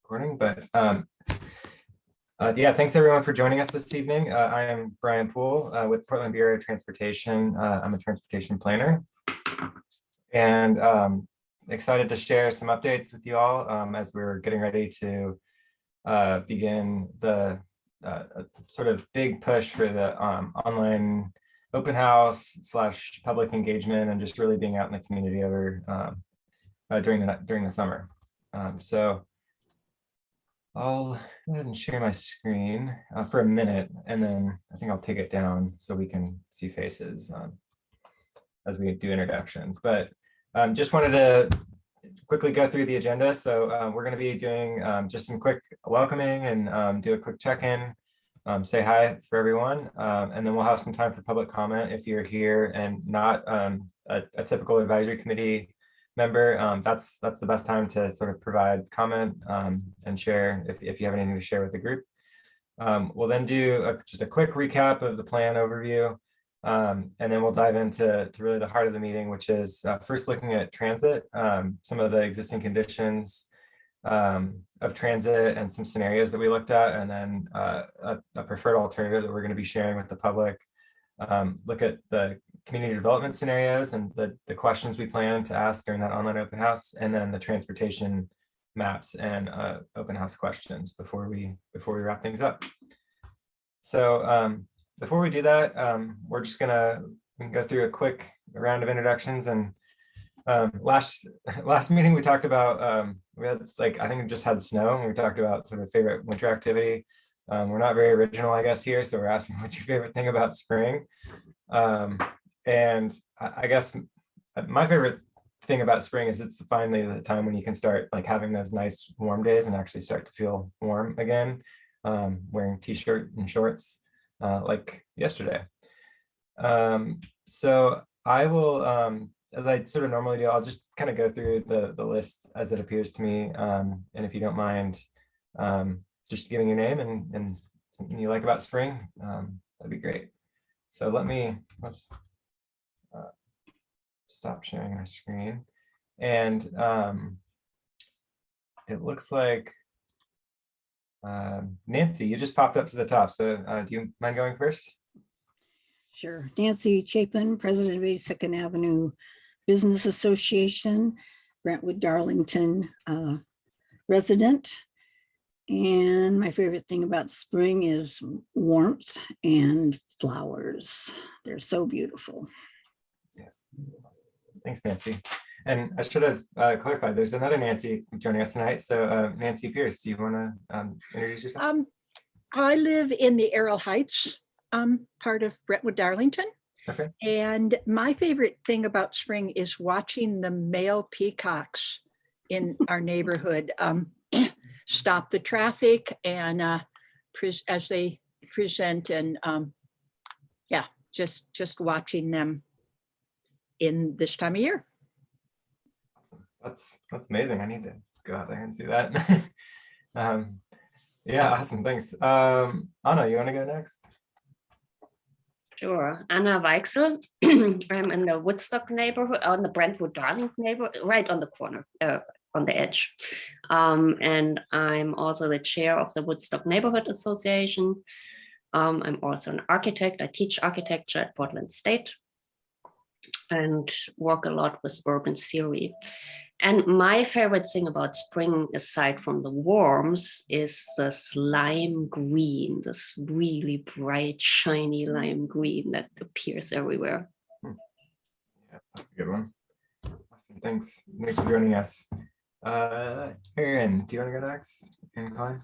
Recording, but yeah, thanks everyone for joining us this evening. I am Brian Poole with Portland Bureau of Transportation. I'm a transportation planner and excited to share some updates with you all as we're getting ready to begin the sort of big push for the online open house / public engagement and just really being out in the community over during the summer. So I'll go ahead and share my screen for a minute, and then I think I'll take it down so we can see faces as we do introductions. But just wanted to quickly go through the agenda. So we're going to be doing just some quick welcoming and do a quick check-in, say hi for everyone, and then we'll have some time for public comment if you're here and not a typical advisory committee member. That's the best time to sort of provide comment and share if you have anything to share with the group. We'll then do just a quick recap of the plan overview, and then we'll dive into really the heart of the meeting, which is first looking at transit, some of the existing conditions of transit and some scenarios that we looked at, and then a preferred alternative that we're going to be sharing with the public. Look at the community development scenarios and the questions we plan to ask during that online open house, and then the transportation maps and open house questions before we wrap things up. So before we do that, we're just we can go through a quick round of introductions. And last meeting we talked about we had I think we just had snow, and we talked about sort of favorite winter activity. We're not very original, I guess, here, so we're asking what's your favorite thing about spring. And I guess my favorite thing about spring is it's finally the time when you can start having those nice warm days and actually start to feel warm again, wearing t-shirt and shorts like yesterday. So I will, as I sort of normally do, I'll just kind of go through the list as it appears to me. And if you don't mind just giving your name and something you like about spring, that'd be great. So let's stop sharing our screen. And it looks like Nancy, you just popped up to the top. So do you mind going first? Sure. Nancychapin, president of 82nd Avenue Business Association, Brentwood Darlington resident. And my favorite thing about spring is warmth and flowers. They're so beautiful. Yeah. Thanks, Nancy. And I should have clarified, there's another Nancy joining us tonight. So Nancy Pierce, do you want to introduce yourself? I live in the Errol Heights part of Brentwood Darlington. Okay. And my favorite thing about spring is watching the male peacocks in our neighborhood stop the traffic and as they present, and yeah, just watching them in this time of year. Awesome. That's amazing. I need to go out there and see that. Yeah, awesome. Thanks. Anna, you want to go next? Sure. Anna Weichsel. I'm in the Woodstock neighborhood, on the Brentwood Darlington neighborhood, right on the corner, on the edge. And I'm also the chair of the Woodstock Neighborhood Association. I'm also an architect. I teach architecture at Portland State and work a lot with urban theory. And my favorite thing about spring, aside from the warmth, is this lime green, this really bright, shiny lime green that appears everywhere. Yeah, that's a good one. Awesome. Thanks for joining us. Erin, do you want to go next? Erin Klein?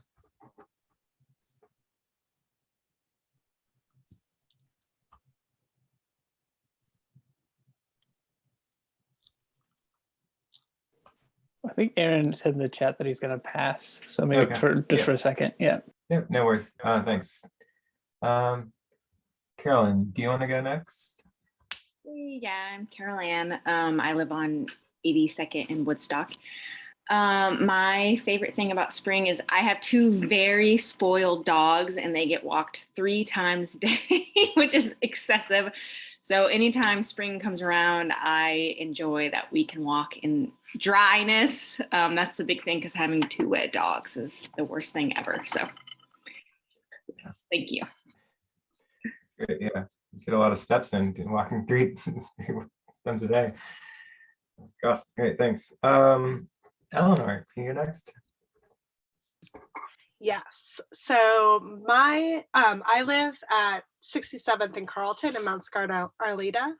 I think Aaron said in the chat that he's going to pass. So maybe Okay. for a second. Yeah. Yeah, no worries. Thanks. Carolyn, do you want to go next? Yeah, I'm Carol Ann. I live on 82nd in Woodstock. My favorite thing about spring is I have two very spoiled dogs and they get walked 3 times a day, which is excessive. So anytime spring comes around, I enjoy that we can walk in dryness. That's the big thing because having 2 wet dogs is the worst thing ever. So thank you. Great, yeah. You get a lot of steps in, walking 3 times a day. Gosh, great, thanks. Eleanor, can you go next? Yes. So I live at 67th and Carlton in Mount Scarlet, Arleta.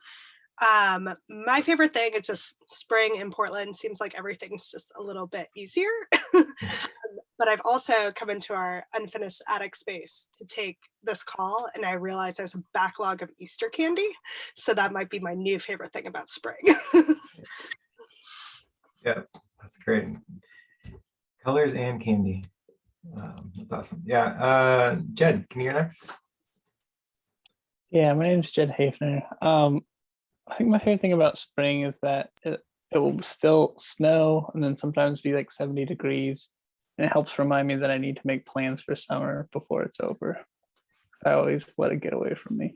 My favorite thing is just spring in Portland. Seems like everything's just a little bit easier. But I've also come into our unfinished attic space to take this call, and I realized there's a backlog of Easter candy. So that might be my new favorite thing about spring. Yeah, that's great. Colors and candy. That's awesome. Yeah, Jed, can you go next? Yeah, my name's Jed Hafner. I think my favorite thing about spring is that it will still snow and then sometimes be like 70 degrees. And it helps remind me that I need to make plans for summer before it's over. Because I always let it get away from me.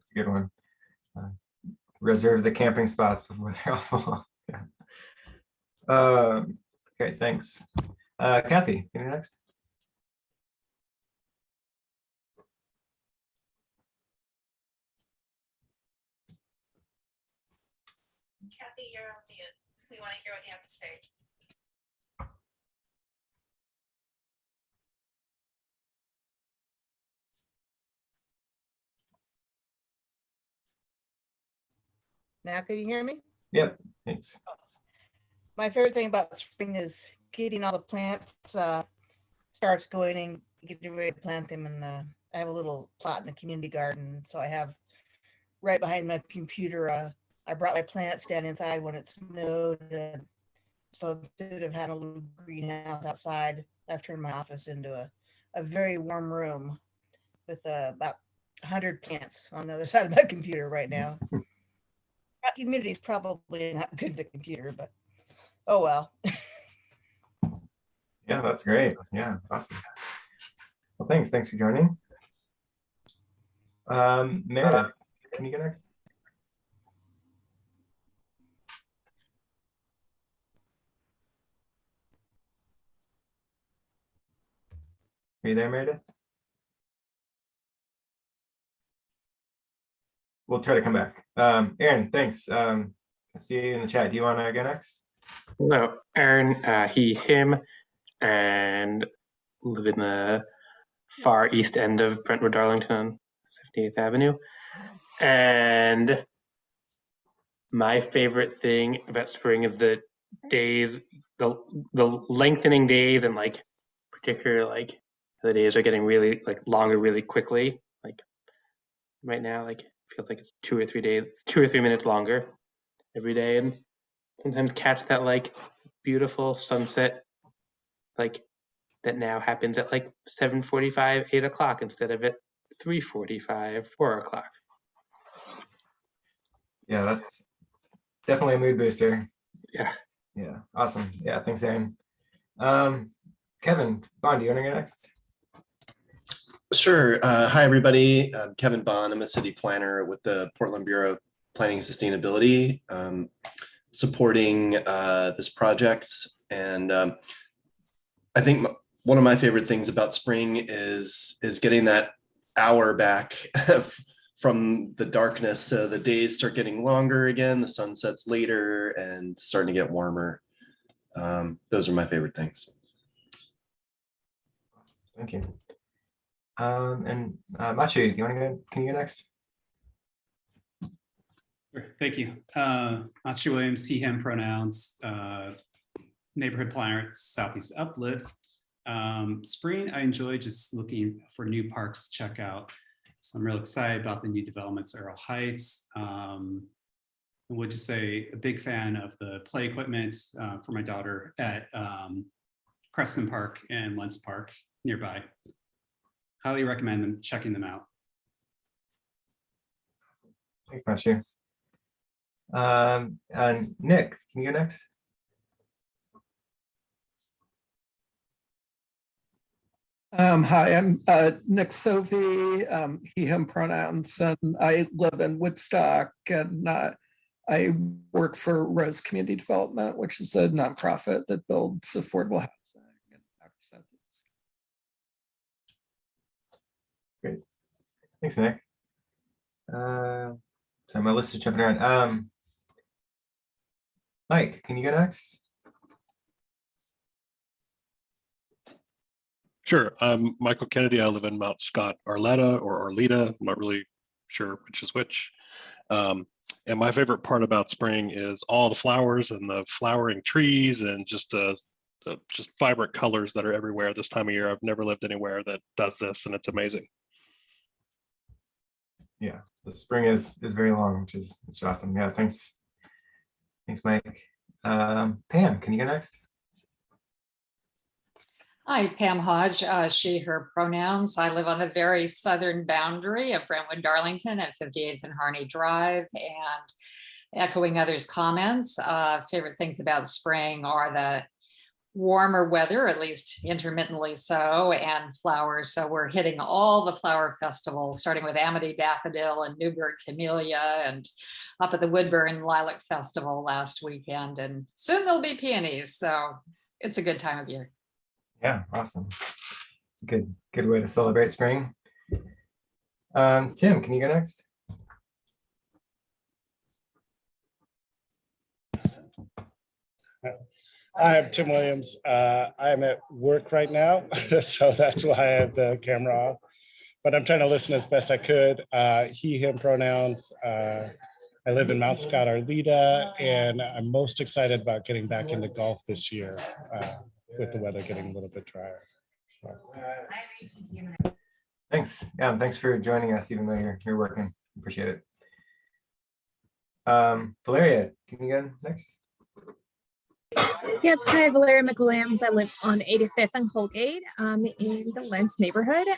It's a good one. Reserve the camping spots before they're all full. Yeah. Okay, thanks. Kathy, can you next? Kathy, you're on mute. We want to hear what you have to say. Now, can you hear me? Yep, thanks. My favorite thing about spring is getting all the plants starts going and getting ready to plant them. And I have a little plot in the community garden. So I have right behind my computer, I brought my plants down inside when it snowed. And so instead of having a little greenhouse outside, I've turned my office into a very warm room with about 100 plants on the other side of my computer right now. Humidity is probably not good to the computer, but oh well. Yeah, that's great. Yeah, awesome. Well, thanks. Thanks for joining. Meredith, can you go next? Are you there, Meredith? We'll try to come back. Aaron, thanks. I see you in the chat. Do you want to go next? Hello, Aaron, he, him, and live in the far east end of Brentwood, Darlington on 78th Avenue. And my favorite thing about spring is the days, the lengthening days, and like particularly like the days are getting really like longer really quickly. Like right now, like feels like it's 2 or 3 days, 2 or 3 minutes longer every day, and sometimes catch that like beautiful sunset like that now happens at like 7:45, 8 o'clock instead of at 3:45, 4 o'clock. Yeah, that's definitely a mood booster. Yeah. Yeah, awesome. Yeah, thanks, Aaron. Kevin, Bond, do you want to go next? Sure. Hi, everybody. I'm Kevin Bond. I'm a city planner with the Portland Bureau of Planning and Sustainability, supporting this project. And I think one of my favorite things about spring is getting that hour back from the darkness. So the days start getting longer again, the sun sets later and starting to get warmer. Those are my favorite things. Thank you. And Matcha, do you want to go? Can you go next? Sure, thank you. Matcha Williams, he, him pronouns, neighborhood planner at Southeast Uplift. Spring, I enjoy just looking for new parks to check out. So I'm real excited about the new developments at Earl Heights. I would just say a big fan of the play equipment for my daughter at Creston Park and Lentz Park nearby. Highly recommend them checking them out. Thanks, Matthew. And Nick, can you go next? Hi, I'm Nick Sovey, he, him pronouns, and I live in Woodstock. And I work for Rose Community Development, which is a nonprofit that builds affordable housing in Outer Southeast. Great. Thanks, Nick. So my list is jumping around. Mike, can you go next? Sure. I'm Michael Kennedy. I live in Mount Scott, Arleta or Arleta. I'm not really sure which is which. And my favorite part about spring is all the flowers and the flowering trees and just the just vibrant colors that are everywhere this time of year. I've never lived anywhere that does this, and it's amazing. Yeah, the spring is very long, which is awesome. Yeah, thanks, Mike. Pam, can you go next? Hi, Pam Hodge, she, her pronouns. I live on the very southern boundary of Brentwood, Darlington at 58th and Harney Drive, and echoing others' comments, favorite things about spring are the warmer weather, at least intermittently so, and flowers. So we're hitting all the flower festivals, starting with Amity Daffodil and Newburgh Camellia, and up at the Woodburn Lilac Festival last weekend. And soon there'll be peonies. So it's a good time of year. Yeah, awesome. It's a good way to celebrate spring. Tim, can you go next? Hi, I'm Tim Williams. I'm at work right now, so that's why I have the camera off. But I'm trying to listen as best I could. He, him pronouns. I live in Mount Scott, Arleta, and I'm most excited about getting back into golf this year with the weather getting a little bit drier. So. Thanks. Yeah, thanks for joining us, even though you're working. Appreciate it. Valeria, can you go next? Yes, hi, Valeria McWilliams. I live on 85th and Colgate in the Lens neighborhood.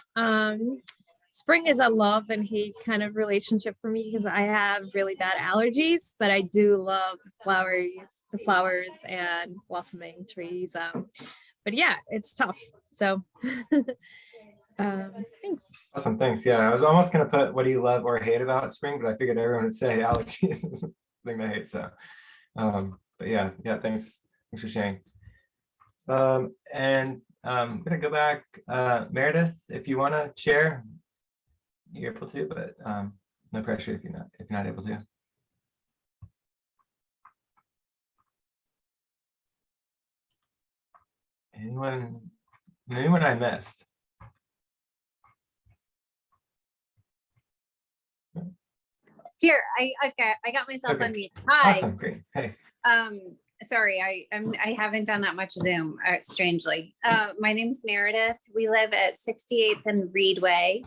Spring is a love and hate kind of relationship for me because I have really bad allergies, but I do love the flowers and blossoming trees. But yeah, it's tough. So thanks. Awesome, thanks. Yeah, I was almost gonna put what do you love or hate about spring, but I figured everyone would say allergies is the thing they hate. So but yeah, thanks for sharing. And I'm gonna go back. Meredith, if you want to share, you're able to, but no pressure if you're not able to. Anyone I missed? Here, I got myself on mute. Hi. Awesome, great. Hey. Sorry, I haven't done that much Zoom, strangely. My name's Meredith. We live at 68th and Reedway,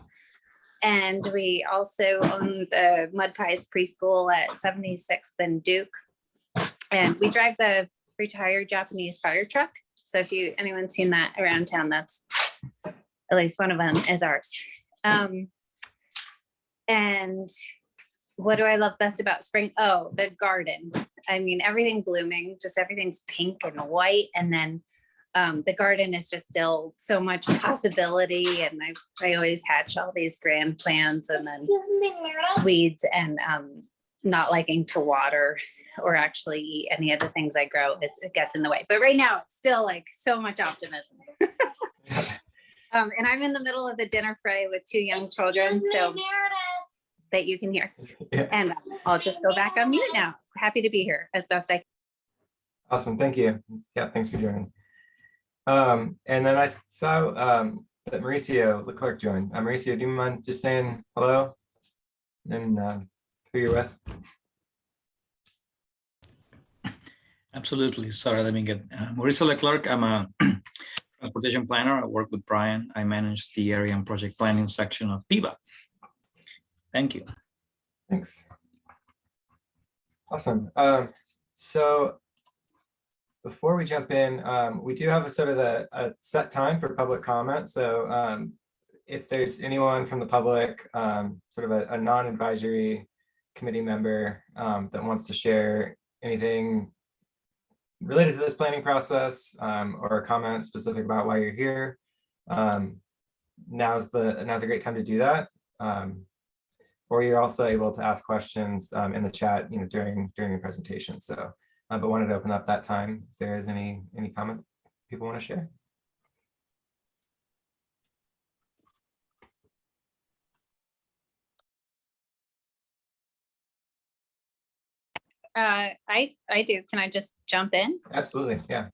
and we also own the Mud Pies Preschool at 76th and Duke. And we drive the retired Japanese fire truck. So if anyone's seen that around town, that's at least one of them is ours. And what do I love best about spring? Oh, the garden. I mean, everything blooming, just everything's pink and white. And then the garden is just still so much possibility. And I always hatch all these grand plans and then weeds and not liking to water or actually eat any of the things I grow. It gets in the way. But right now it's still like so much optimism. And I'm in the middle of the dinner fray with 2 young children. So that you can hear. Yeah. And I'll just go back on mute now. Happy to be here as best I can. Awesome, thank you. Yeah, thanks for joining. And then I saw that Mauricio Leclerc joined. Mauricio, do you mind just saying hello and who you're with? Absolutely. Sorry, let me get Marissa Leclerc. I'm a transportation planner. I work with Brian. I manage the area and project planning section of PAC. Thank you. Thanks. Awesome. So before we jump in, we do have a sort of a set time for public comment. So if there's anyone from the public, sort of a non-advisory committee member that wants to share anything related to this planning process or a comment specific about why you're here, now's a great time to do that. or you're also able to ask questions in the chat, during the presentation. So, but wanted to open up that time if there is any comment people want to share. I do. Can I just jump in? Absolutely, yeah.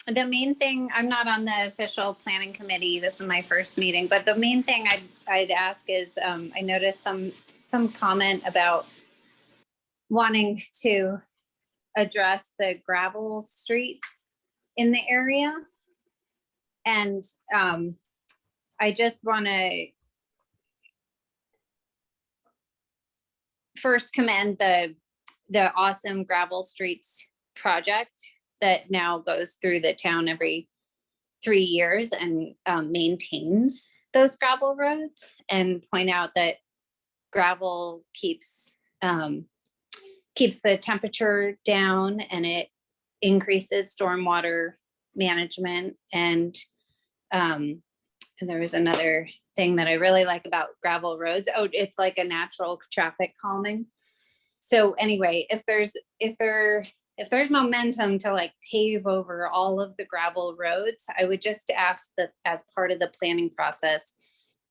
The main thing, I'm not on the official planning committee. This is my first meeting, but the main thing I'd ask is, I noticed some comment about wanting to address the gravel streets in the area. And I just want to first commend the awesome gravel streets project that now goes through the town every 3 years and maintains those gravel roads, and point out that gravel keeps the temperature down, and it increases stormwater management. And there was another thing that I really like about gravel roads. Oh, it's like a natural traffic calming. So anyway, if there's momentum to like pave over all of the gravel roads, I would just ask that as part of the planning process,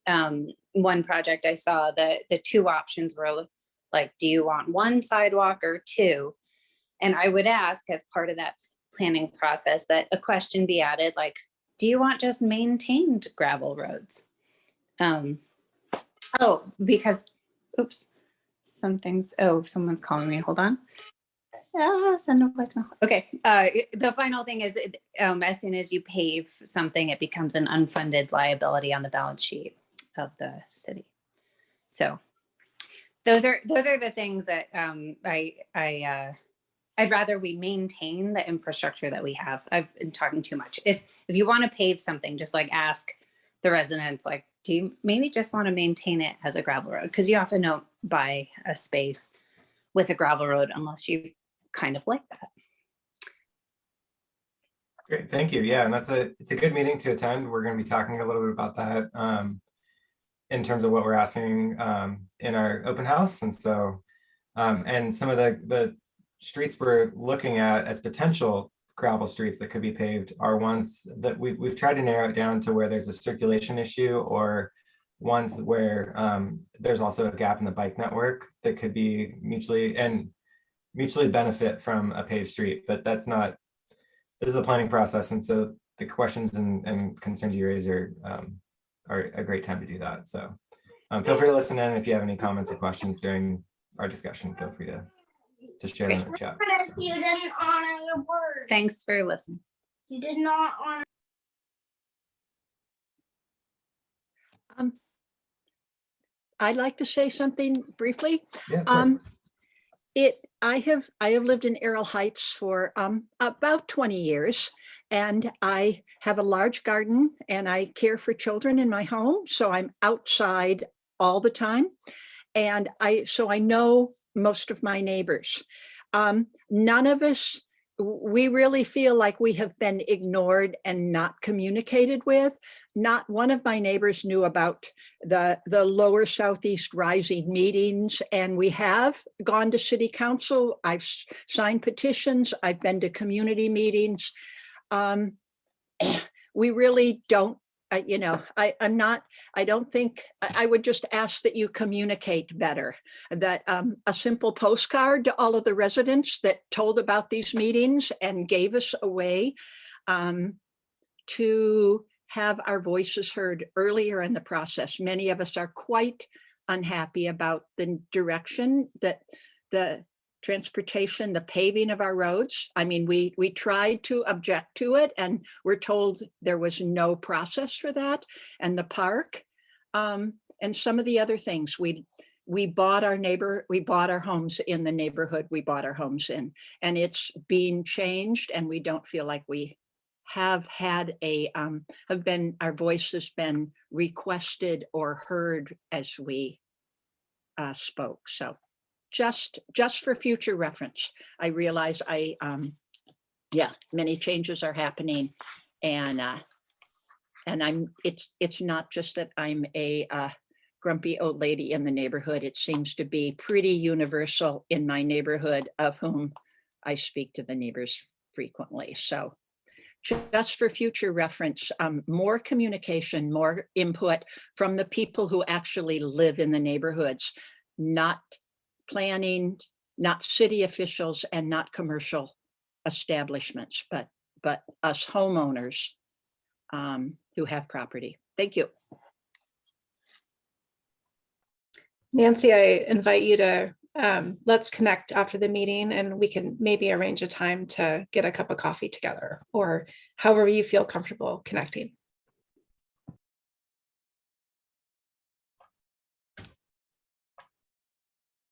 one project I saw, the two options were like, do you want one sidewalk or two? And I would ask as part of that planning process that a question be added, like, do you want just maintained gravel roads? Oh, because, oops, someone's calling me, hold on. Send a voicemail. Okay, the final thing is, as soon as you pave something, it becomes an unfunded liability on the balance sheet of the city. So those are the things that I'd rather we maintain the infrastructure that we have. I've been talking too much. If you want to pave something, just like ask the residents, like, do you maybe just want to maintain it as a gravel road? Because you often don't buy a space with a gravel road unless you kind of like that. Great, thank you. Yeah, and it's a good meeting to attend. We're going to be talking a little bit about that in terms of what we're asking in our open house. And so, and some of the streets we're looking at as potential gravel streets that could be paved are ones that we've tried to narrow it down to where there's a circulation issue, or ones where there's also a gap in the bike network that could be mutually benefit from a paved street. But this is a planning process, and so the questions and concerns you raise are a great time to do that. So feel free to listen in. If you have any comments or questions during our discussion, feel free to share in the chat. You didn't honor your word. Thanks for listening. You did not honor. I'd like to say something briefly. Yeah, of course. I have lived in Errol Heights for about 20 years, and I have a large garden, and I care for children in my home, so I'm outside all the time, and so I know most of my neighbors. None of us, we really feel like we have been ignored and not communicated with. Not one of my neighbors knew about the lower Southeast Rising meetings, and we have gone to city council. I've signed petitions. I've been to community meetings. We really don't, I don't think, I would just ask that you communicate better, that a simple postcard to all of the residents that told about these meetings and gave us a way to have our voices heard earlier in the process. Many of us are quite unhappy about the direction that the transportation, the paving of our roads. I mean, we tried to object to it, and we're told there was no process for that. And the park, and some of the other things, we bought our homes in the neighborhood we bought our homes in, and it's being changed, and we don't feel like we have had our voice has been requested or heard as we spoke. So just for future reference, I realize many changes are happening, and it's not just that I'm a grumpy old lady in the neighborhood. It seems to be pretty universal in my neighborhood, of whom I speak to the neighbors frequently. So just for future reference, more communication, more input from the people who actually live in the neighborhoods, not planning, not city officials, and not commercial establishments, but us homeowners who have property. Thank you. Nancy, I invite you to let's connect after the meeting and we can maybe arrange a time to get a cup of coffee together or however you feel comfortable connecting.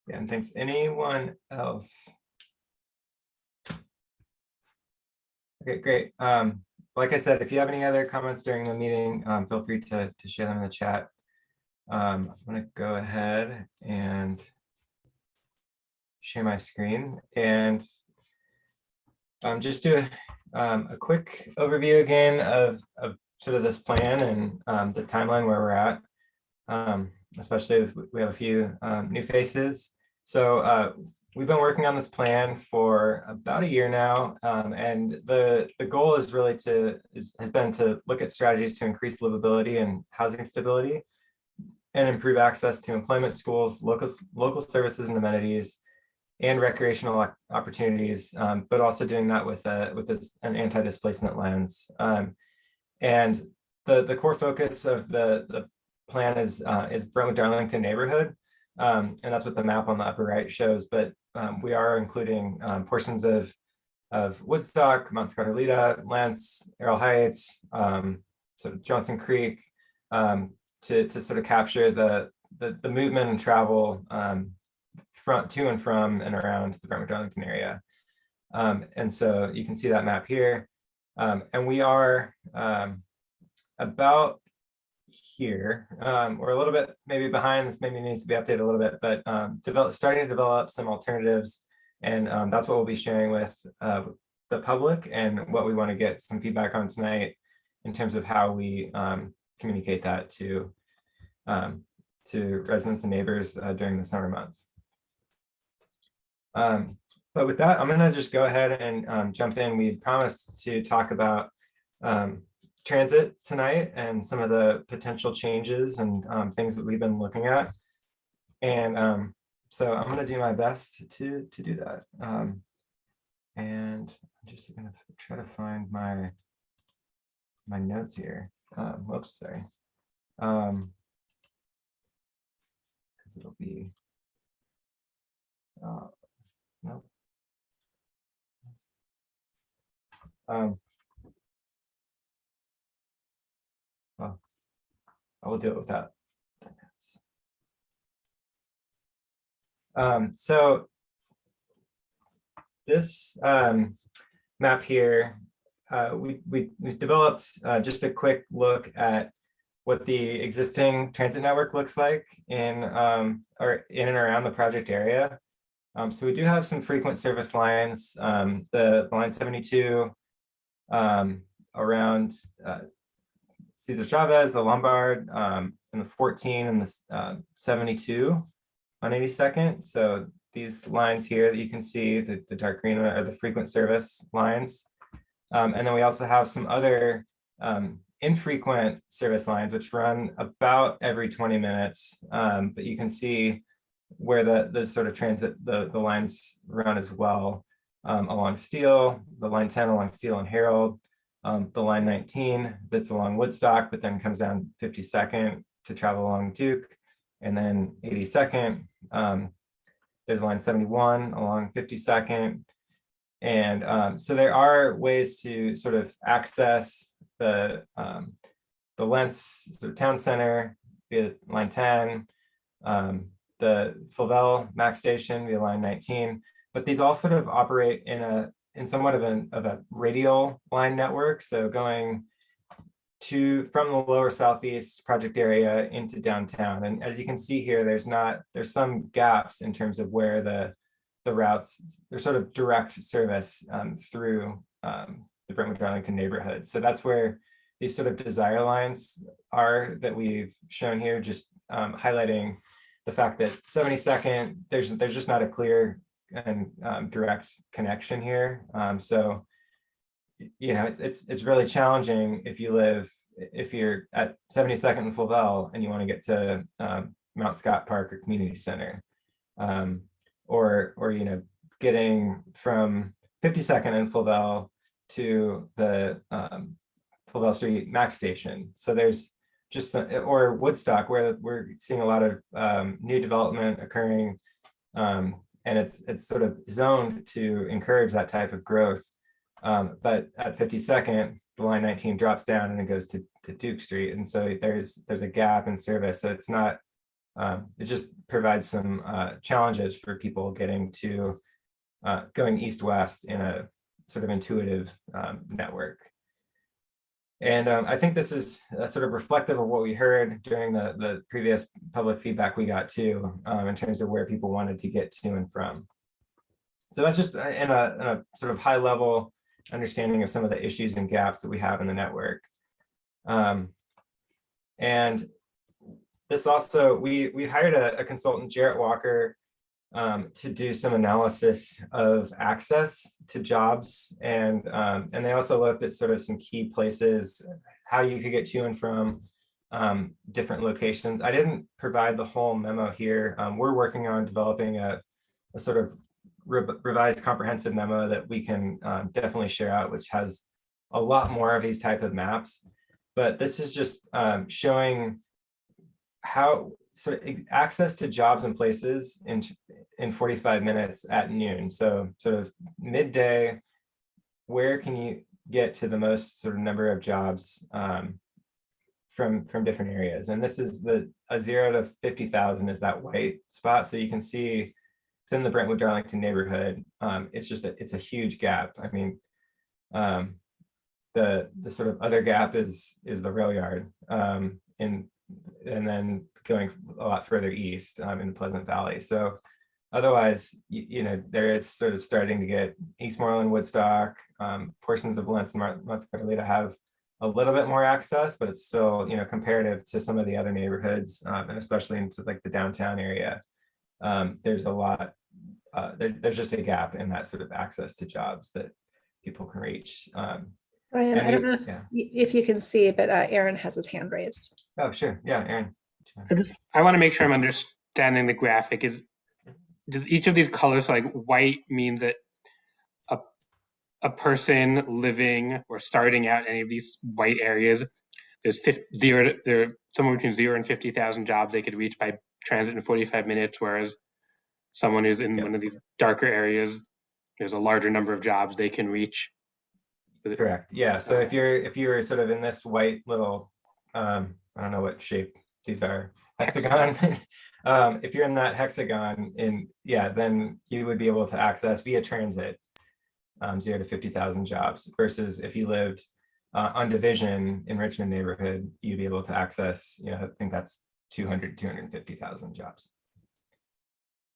Yeah, and thanks. Anyone else? Okay, great. Like I said, if you have any other comments during the meeting, feel free to share them in the chat. I'm going to go ahead and share my screen and just do a quick overview again of sort of this plan and the timeline where we're at, especially if we have a few new faces. So we've been working on this plan for about a year now, and the goal is really has been to look at strategies to increase livability and housing stability and improve access to employment, schools, local services and amenities, and recreational opportunities, but also doing that with an anti-displacement lens. And the core focus of the plan is Brentwood Darlington neighborhood, and that's what the map on the upper right shows. But we are including portions of Woodstock, Mount Scott-Arleta, Lance, Errol Heights, sort of Johnson Creek, to sort of capture the movement and travel to and from and around the Brentwood Darlington area. And so you can see that map here. And we are about here. We're a little bit maybe behind. This maybe needs to be updated a little bit, but starting to develop some alternatives. And that's what we'll be sharing with the public and what we want to get some feedback on tonight in terms of how we communicate that to residents and neighbors during the summer months. But with that, I'm going to just go ahead and jump in. We promised to talk about transit tonight and some of the potential changes and things that we've been looking at. And so I'm going to do my best to do that. And I'm just going to try to find my notes here. Whoops, sorry. Because it'll be nope. Well, I will do it with that. So this map here, we developed just a quick look at what the existing transit network looks like in and around the project area. So we do have some frequent service lines, the line 72 around Cesar Chavez, the Lombard, and the 14 and the 72 on 82nd. So these lines here that you can see, the dark green are the frequent service lines. And then we also have some other infrequent service lines, which run about every 20 minutes. But you can see where the sort of transit, the lines run as well, along Steel, the line 10 along Steel and Herald, the line 19 that's along Woodstock, but then comes down 52nd to travel along Duke, and then 82nd. There's line 71 along 52nd. And so there are ways to sort of access the Lentz sort of town center via line 10, the Flavel Max Station via line 19, but these all sort of operate in somewhat of a radial line network. So going from the lower southeast project area into downtown. And as you can see here, there's some gaps in terms of where the routes, they're sort of direct service through the Brentwood Darlington neighborhood. So that's where these sort of desire lines are that we've shown here, just highlighting the fact that 72nd, there's just not a clear and direct connection here. So, you know, it's really challenging if you're at 72nd and Flavel and you want to get to Mount Scott Park or Community Center, or you know, getting from 52nd and Flavel to the Flavel Street Max Station. So there's just, or Woodstock, where we're seeing a lot of new development occurring, and it's sort of zoned to encourage that type of growth. But at 52nd, the line 19 drops down and it goes to Duke Street, and so there's a gap in service. So it's not. It just provides some challenges for people getting to going east-west in a sort of intuitive network. And I think this is sort of reflective of what we heard during the previous public feedback we got too, in terms of where people wanted to get to and from. So that's just in a sort of high level understanding of some of the issues and gaps that we have in the network. And this also, we hired a consultant, Jarrett Walker, to do some analysis of access to jobs, and they also looked at sort of some key places, how you could get to and from different locations. I didn't provide the whole memo here. We're working on developing a sort of revised comprehensive memo that we can definitely share out, which has a lot more of these type of maps. But this is just showing how access to jobs and places in 45 minutes at noon. So sort of midday, where can you get to the most sort of number of jobs from different areas? And this is a 0 to 50,000 is that white spot. So you can see it's in the Brentwood Darlington neighborhood. It's just it's a huge gap. I mean, the sort of other gap is the rail yard, and then going a lot further east in the Pleasant Valley. So otherwise, you know, there it's sort of starting to get Eastmoreland, Woodstock, portions of Lentz and Montecito have a little bit more access, but it's still, you know, comparative to some of the other neighborhoods, and especially into like the downtown area. There's a lot, there's just a gap in that sort of access to jobs that people can reach. Brian, I don't know if you can see, but Aaron has his hand raised. Oh, sure. Yeah, Aaron. I want to make sure I'm understanding the graphic. Does each of these colors, like white means that a person living or starting out any of these white areas, there's there somewhere between 0 and 50,000 jobs they could reach by transit in 45 minutes, whereas someone who's in one of these darker areas, there's a larger number of jobs they can reach. Correct. Yeah. So if you're sort of in this white little, I don't know what shape these are, hexagon. If you're in that hexagon, then you would be able to access via transit 0 to 50,000 jobs, versus if you lived on Division in Richmond neighborhood, you'd be able to access, you know, I think that's 250,000 jobs.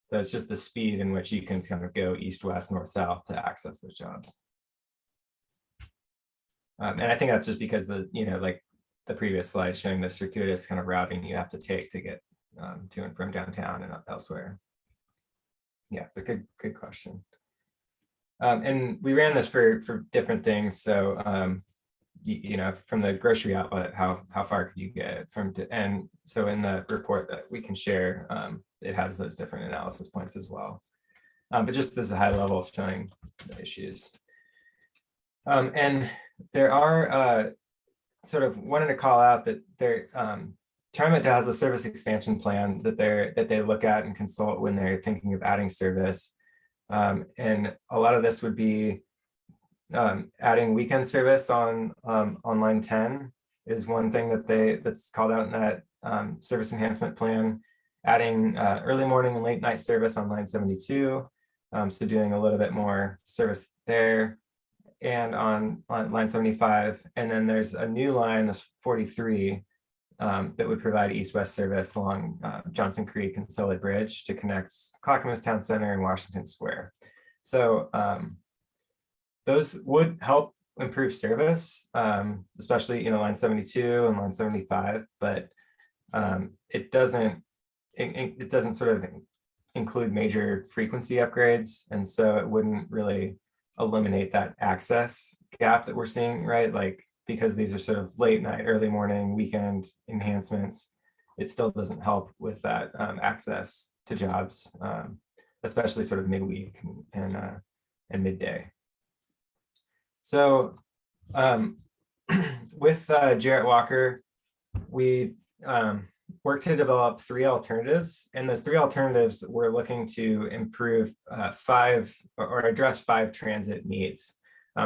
So it's just the speed in which you can kind of go east, west, north, south to access those jobs. And I think that's just because like the previous slide showing the circuitous kind of routing you have to take to get to and from downtown and up elsewhere. Yeah, but good question. And we ran this for different things. So, you know, from the grocery outlet, how far could you get and so in the report that we can share, it has those different analysis points as well. But just as a high level showing the issues. And there are sort of wanted to call out that TriMet has a service expansion plan that they look at and consult when they're thinking of adding service. And a lot of this would be adding weekend service on line 10 is one thing that's called out in that service enhancement plan. Adding early morning and late night service on line 72, so doing a little bit more service there. And on line 75, and then there's a new line, that's 43, that would provide east-west service along Johnson Creek and Sully Bridge to connect Clackamas Town Center and Washington Square. So those would help improve service, especially, line 72 and line 75, but it doesn't sort of include major frequency upgrades. And so it wouldn't really eliminate that access gap that we're seeing, right? Like, because these are sort of late night, early morning, weekend enhancements, it still doesn't help with that access to jobs, especially sort of midweek and midday. So with Jarrett Walker, we worked to develop 3 alternatives, and those 3 alternatives were looking to improve 5 or address 5 transit needs.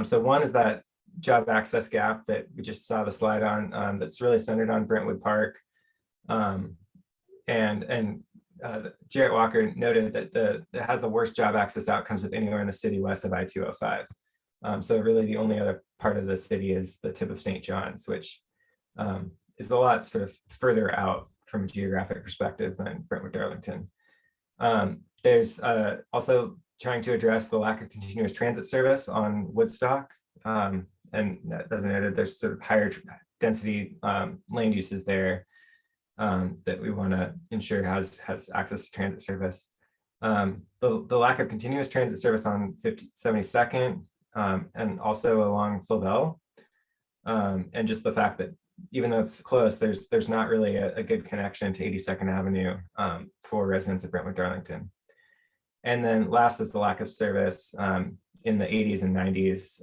So one is that job access gap that we just saw the slide on, that's really centered on Brentwood Park. Jarrett Walker noted that it has the worst job access outcomes of anywhere in the city west of I-205. So really the only other part of the city is the tip of St. John's, which is a lot sort of further out from a geographic perspective than Brentwood Darlington. There's also trying to address the lack of continuous transit service on Woodstock. And that doesn't noted there's sort of higher density land uses there that we want to ensure has access to transit service. The lack of continuous transit service on 72nd and also along Flavel, and just the fact that even though it's close, there's not really a good connection to 82nd Avenue for residents of Brentwood Darlington. And then last is the lack of service in the 80s and 90s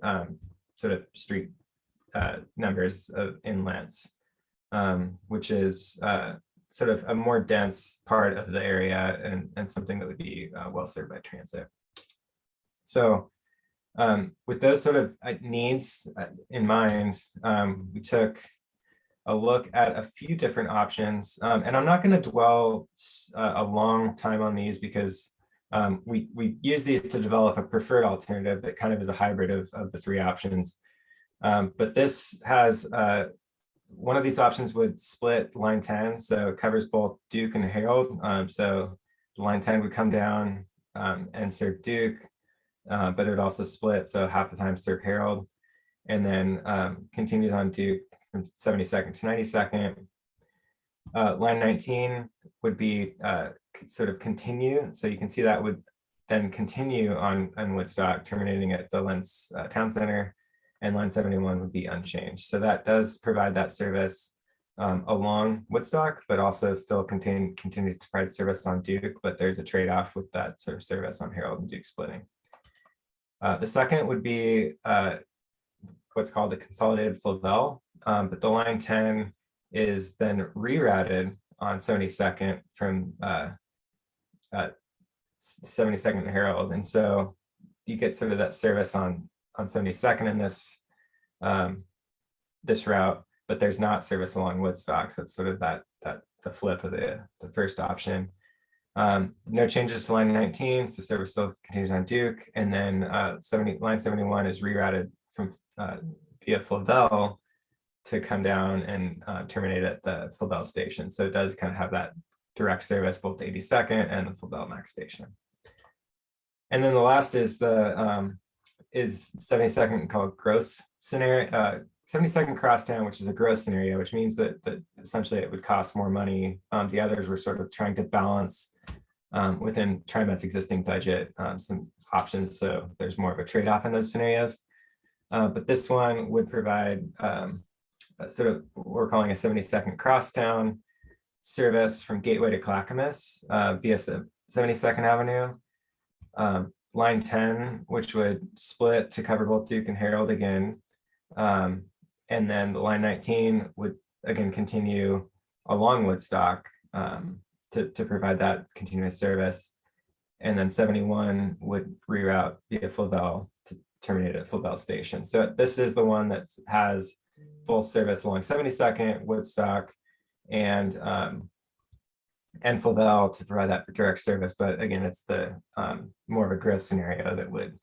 sort of street numbers in lengths, which is sort of a more dense part of the area and something that would be well served by transit. So with those sort of needs in mind, we took a look at a few different options, and I'm not going to dwell a long time on these because we use these to develop a preferred alternative that kind of is a hybrid of the 3 options. But this has one of these options would split line 10, so it covers both Duke and Harold. So line 10 would come down and serve Duke, but it would also split, so half the time serve Harold, and then continues on Duke from 72nd to 92nd. Line 19 would be sort of continue, so you can see that would then continue on Woodstock, terminating at the Lentz Town Center, and line 71 would be unchanged. So that does provide that service along Woodstock, but also still continue to provide service on Duke, but there's a trade-off with that sort of service on Harold and Duke splitting. The second would be what's called the consolidated Flavel, but the line 10 is then rerouted on 72nd from 72nd to Harold. And so you get sort of that service on 72nd in this route, but there's not service along Woodstock. So it's sort of the flip of the first option. No changes to line 19, so service still continues on Duke, and then line 71 is rerouted from via Flavel to come down and terminate at the Flavel station. So it does kind of have that direct service both the 82nd and the Flavel Max station. And then the last is the 72nd called growth scenario, 72nd Crosstown, which is a growth scenario, which means that essentially it would cost more money. The others were sort of trying to balance within TriMet's existing budget some options, so there's more of a trade-off in those scenarios. But this one would provide sort of what we're calling a 72nd Crosstown service from Gateway to Clackamas via 72nd Avenue. Line 10, which would split to cover both Duke and Harold again. And then the line 19 would again continue along Woodstock to provide that continuous service. And then 71 would reroute via Flavel to terminate at Flavel Station. So this is the one that has full service along 72nd, Woodstock, and Flavel to provide that direct service. But again, it's the more of a growth scenario that would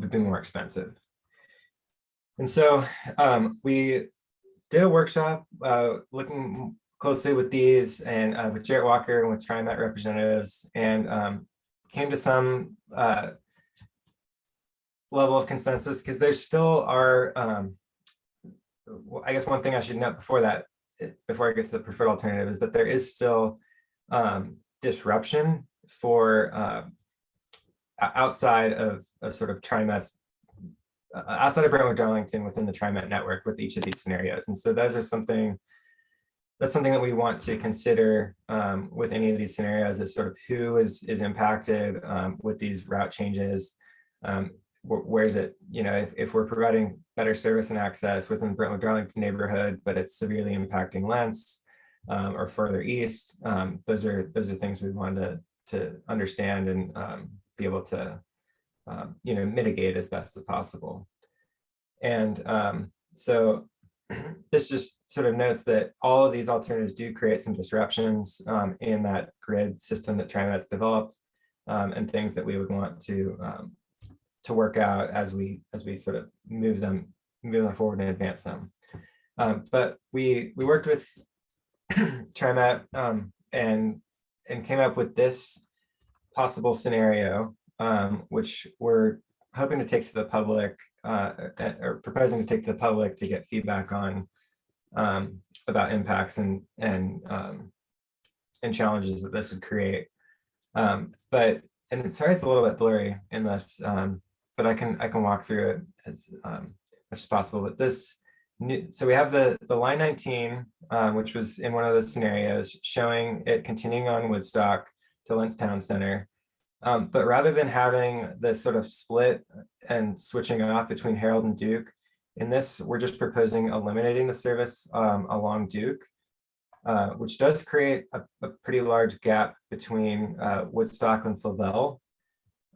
be more expensive. And so we did a workshop looking closely with these and with Jarrett Walker and with TriMet representatives, and came to some level of consensus, because there still are, I guess one thing I should note before that, before I get to the preferred alternative, is that there is still disruption for outside of sort of TriMet's, outside of Brentwood Darlington within the TriMet network with each of these scenarios. And so those are something, that's something that we want to consider with any of these scenarios, is sort of who is impacted with these route changes. Where is it, you know, if we're providing better service and access within the Brentwood Darlington neighborhood, but it's severely impacting Lents or further east, those are things we wanted to understand and be able to you know, mitigate as best as possible. And so this just sort of notes that all of these alternatives do create some disruptions in that grid system that TriMet's developed, and things that we would want to work out as we sort of move them forward and advance them. But we worked with TriMet and came up with this possible scenario, which we're hoping to take to the public, or proposing to take to the public to get feedback on about impacts and challenges that this would create. And sorry, it's a little bit blurry in this, but I can walk through it as much as possible. But this new, so we have the line 19, which was in one of those scenarios, showing it continuing on Woodstock to Lents Town Center. But rather than having this sort of split and switching off between Harold and Duke, in this, we're just proposing eliminating the service along Duke, which does create a pretty large gap between Woodstock and Flavel.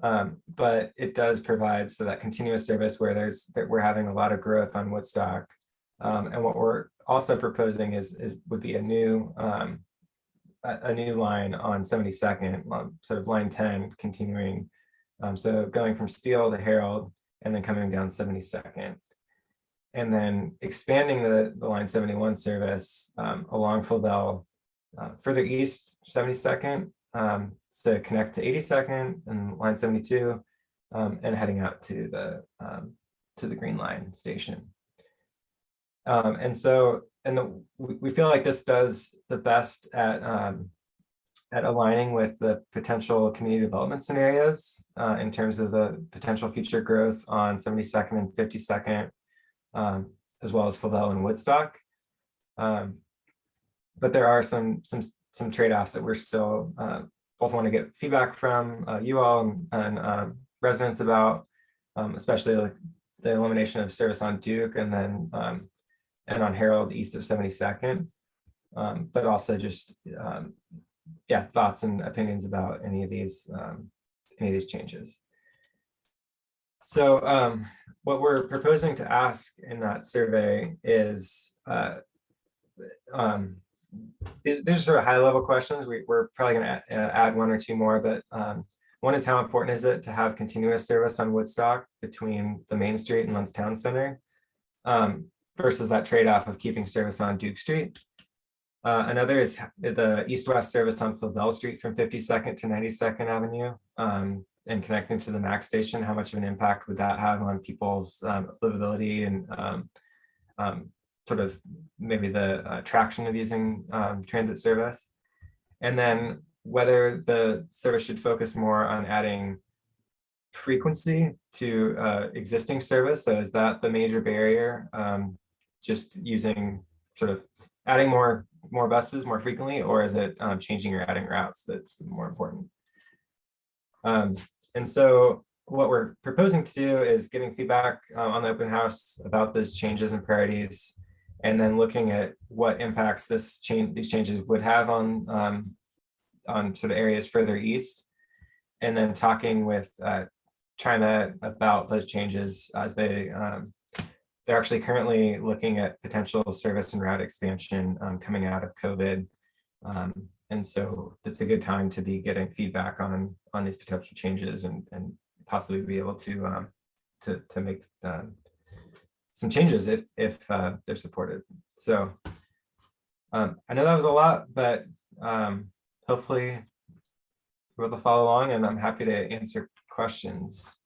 But it does provide so that continuous service where we're having a lot of growth on Woodstock. And what we're also proposing would be a new line on 72nd, sort of line 10 continuing. So going from Steele to Harold and then coming down 72nd. And then expanding the line 71 service along Flavel further east, 72nd, to connect to 82nd and line 72, and heading out to the Green Line station. We feel like this does the best at aligning with the potential community development scenarios in terms of the potential future growth on 72nd and 52nd, as well as Flavel and Woodstock. But there are some trade-offs that we're still both want to get feedback from you all and residents about, especially like the elimination of service on Duke and then and on Harold east of 72nd, but also just thoughts and opinions about any of these changes. So what we're proposing to ask in that survey is there's sort of high level questions. We're probably going to add one or two more, but one is, how important is it to have continuous service on Woodstock between the Main Street and Lents Town Center versus that trade-off of keeping service on Duke Street? Another is the east-west service on Flavel Street from 52nd to 92nd Avenue and connecting to the MAC station. How much of an impact would that have on people's livability and sort of maybe the traction of using transit service? And then whether the service should focus more on adding frequency to existing service. So is that the major barrier? Just using sort of adding more buses more frequently, or is it changing or adding routes that's more important? And so what we're proposing to do is getting feedback on the open house about those changes and priorities, and then looking at what impacts these changes would have on sort of areas further east, and then talking with TriMet about those changes as they're actually currently looking at potential service and route expansion coming out of COVID. And so it's a good time to be getting feedback on these potential changes and possibly be able to make some changes if they're supported. So I know that was a lot, but hopefully you're able to follow along, and I'm happy to answer questions.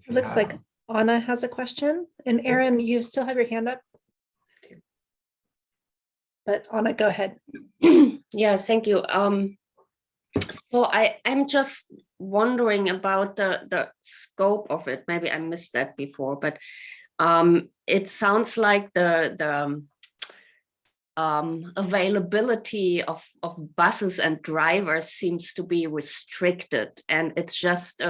It looks like Anna has a question, and Aaron, you still have your hand up. But Anna, go ahead. Yeah, thank you. So I'm just wondering about the scope of it. Maybe I missed that before, but it sounds like the availability of buses and drivers seems to be restricted, and it's just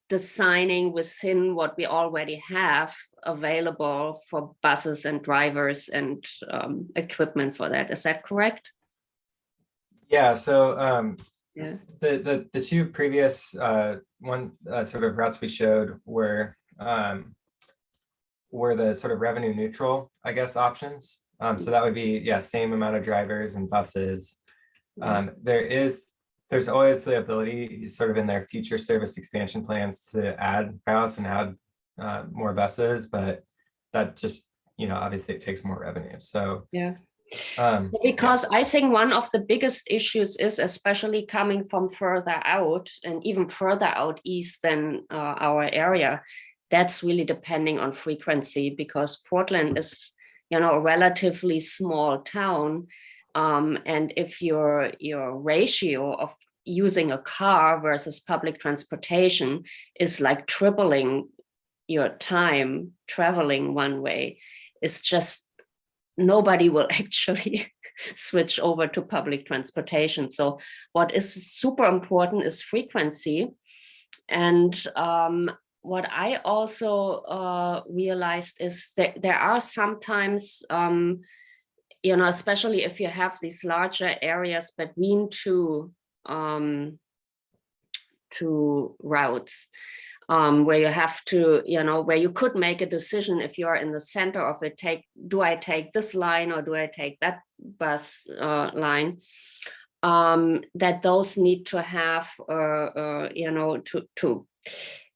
designing within what we already have available for buses and drivers and equipment for that. Is that correct? Yeah, so yeah. The two previous sort of routes we showed were the sort of revenue neutral, I guess, options. So that would be, yeah, same amount of drivers and buses. There's always the ability sort of in their future service expansion plans to add routes and add more buses, but that just, obviously it takes more revenue. So yeah. Because I think one of the biggest issues is, especially coming from further out and even further out east than our area, that's really depending on frequency, because Portland is, a relatively small town. And if your ratio of using a car versus public transportation is like tripling your time traveling one way, it's just nobody will actually switch over to public transportation. So what is super important is frequency. And what I also realized is that there are sometimes, especially if you have these larger areas between two routes, where you have to, where you could make a decision if you are in the center of it, do I take this line or do I take that bus line? That those need to have,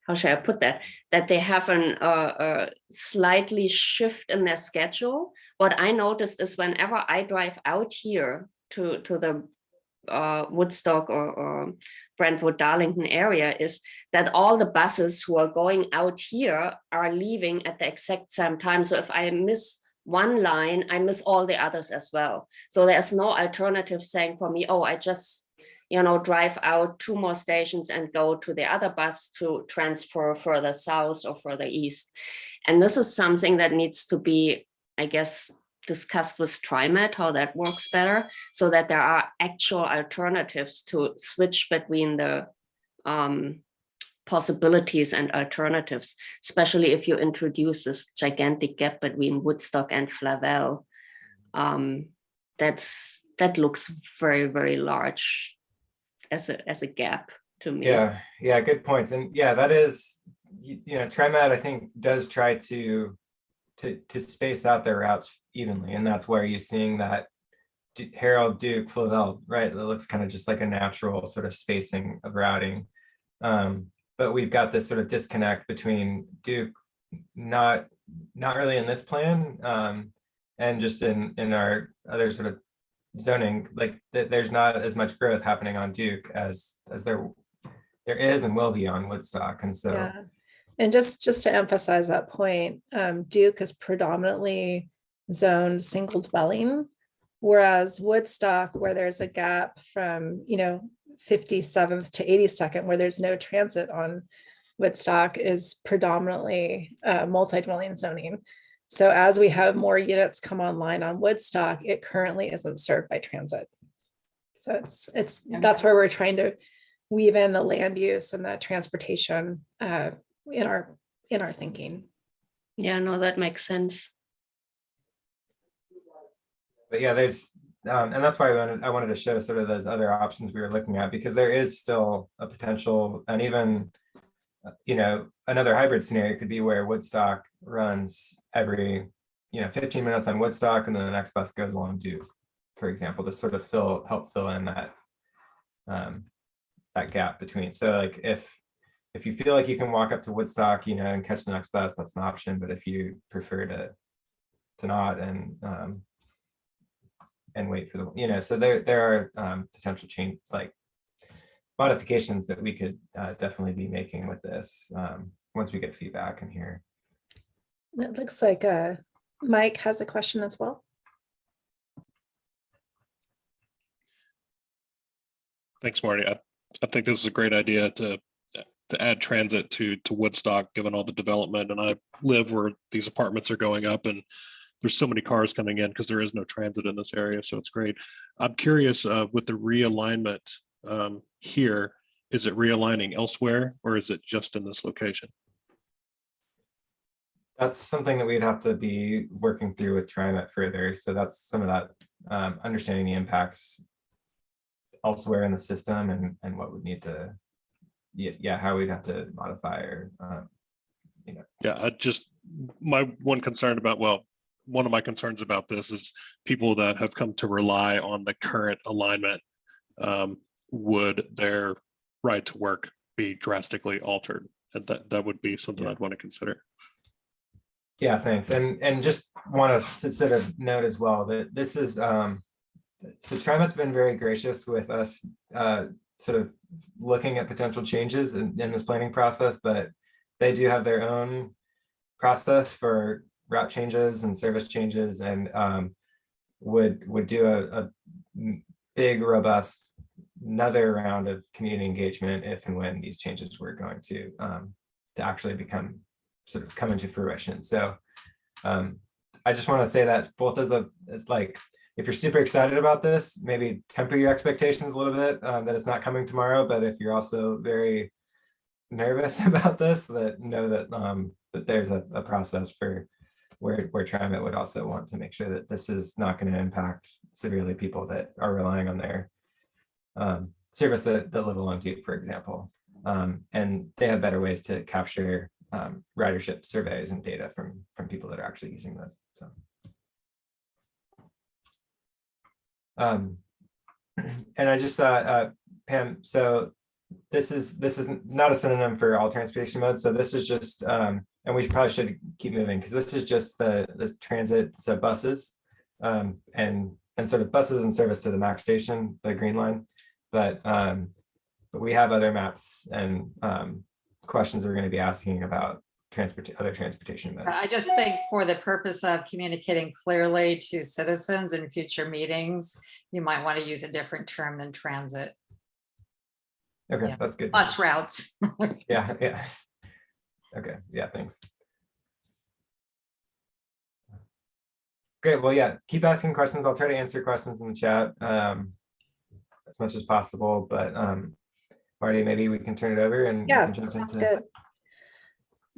how should I put that? That they have a slightly shift in their schedule. What I noticed is whenever I drive out here to the Woodstock or Brentwood Darlington area, is that all the buses who are going out here are leaving at the exact same time. So if I miss one line, I miss all the others as well. So there's no alternative saying for me, oh, I just drive out 2 more stations and go to the other bus to transfer further south or further east. And this is something that needs to be, I guess, discussed with TriMet, how that works better, so that there are actual alternatives to switch between the possibilities and alternatives, especially if you introduce this gigantic gap between Woodstock and Flavel. That looks very, very large as a gap to me. Yeah, good points. And yeah, that is, TriMet, I think, does try to space out their routes evenly, and that's where you're seeing that Harold, Duke, Flavel, right? It looks kind of just like a natural sort of spacing of routing. But we've got this sort of disconnect between Duke, not really in this plan, and just in our other sort of zoning, like there's not as much growth happening on Duke as there is and will be on Woodstock. And so yeah. And just to emphasize that point, Duke is predominantly zoned single dwelling, whereas Woodstock, where there's a gap from 57th to 82nd, where there's no transit on Woodstock, is predominantly multi-dwelling zoning. So as we have more units come online on Woodstock, it currently isn't served by transit. So that's where we're trying to weave in the land use and the transportation in our thinking. Yeah, no, that makes sense. But yeah, there's and that's why I wanted to show sort of those other options we were looking at, because there is still a potential, and even another hybrid scenario could be where Woodstock runs every 15 minutes on Woodstock, and then the next bus goes along Duke, for example, to sort of help fill in that that gap between. So like if you feel like you can walk up to Woodstock, and catch the next bus, that's an option. But if you prefer to not and wait for the, so there are potential change, like modifications that we could definitely be making with this. once we get feedback and hear. It looks like Mike has a question as well. Thanks, Marty. I think this is a great idea to add transit to Woodstock, given all the development. And I live where these apartments are going up, and there's so many cars coming in because there is no transit in this area. So it's great. I'm curious with the realignment here, is it realigning elsewhere or is it just in this location? That's something that we'd have to be working through with TriMet further. So that's some of that understanding the impacts elsewhere in the system and what would need to, how we'd have to modify or, Yeah, my one concern about, one of my concerns about this is people that have come to rely on the current alignment, would their right to work be drastically altered? And that would be something I'd want to consider. Yeah, thanks. And just want to sort of note as well that this is, so TriMet's been very gracious with us sort of looking at potential changes in this planning process, but they do have their own process for route changes and service changes, and would do a big, robust, another round of community engagement if and when these changes were going to actually sort of come into fruition. So I just want to say that both it's like, if you're super excited about this, maybe temper your expectations a little bit, that it's not coming tomorrow. But if you're also very nervous about this, that know that that there's a process for where TriMet would also want to make sure that this is not going to impact severely people that are relying on their service that live along Duke, for example. And they have better ways to capture ridership surveys and data from people that are actually using this. So. And I just thought, Pam, so this is not a synonym for all transportation modes. So this is just, and we probably should keep moving because this is just the transit, so buses, and sort of buses in service to the MAC station, the green line. But we have other maps and questions we're going to be asking about other transportation modes. I just think for the purpose of communicating clearly to citizens in future meetings, you might want to use a different term than transit. Okay, Yeah. That's good. Bus routes. Yeah. Okay, yeah, thanks. Great, well, yeah, keep asking questions. I'll try to answer questions in the chat as much as possible, but Marty, maybe we can turn it over and Yeah, we can jump sounds into. good.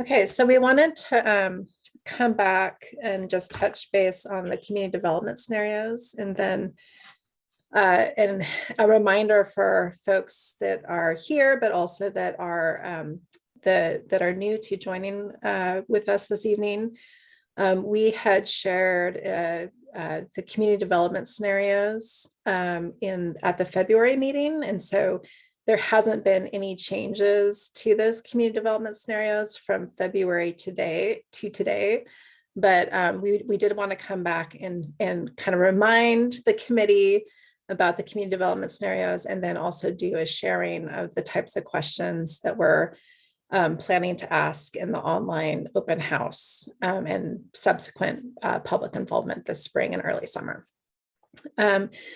Okay, so we wanted to come back and just touch base on the community development scenarios, and then and a reminder for folks that are here, but also that are that are new to joining with us this evening. We had shared the community development scenarios at the February meeting, and so there hasn't been any changes to those community development scenarios from February to today. But we did want to come back and kind of remind the committee about the community development scenarios, and then also do a sharing of the types of questions that we're planning to ask in the online open house and subsequent public involvement this spring and early summer.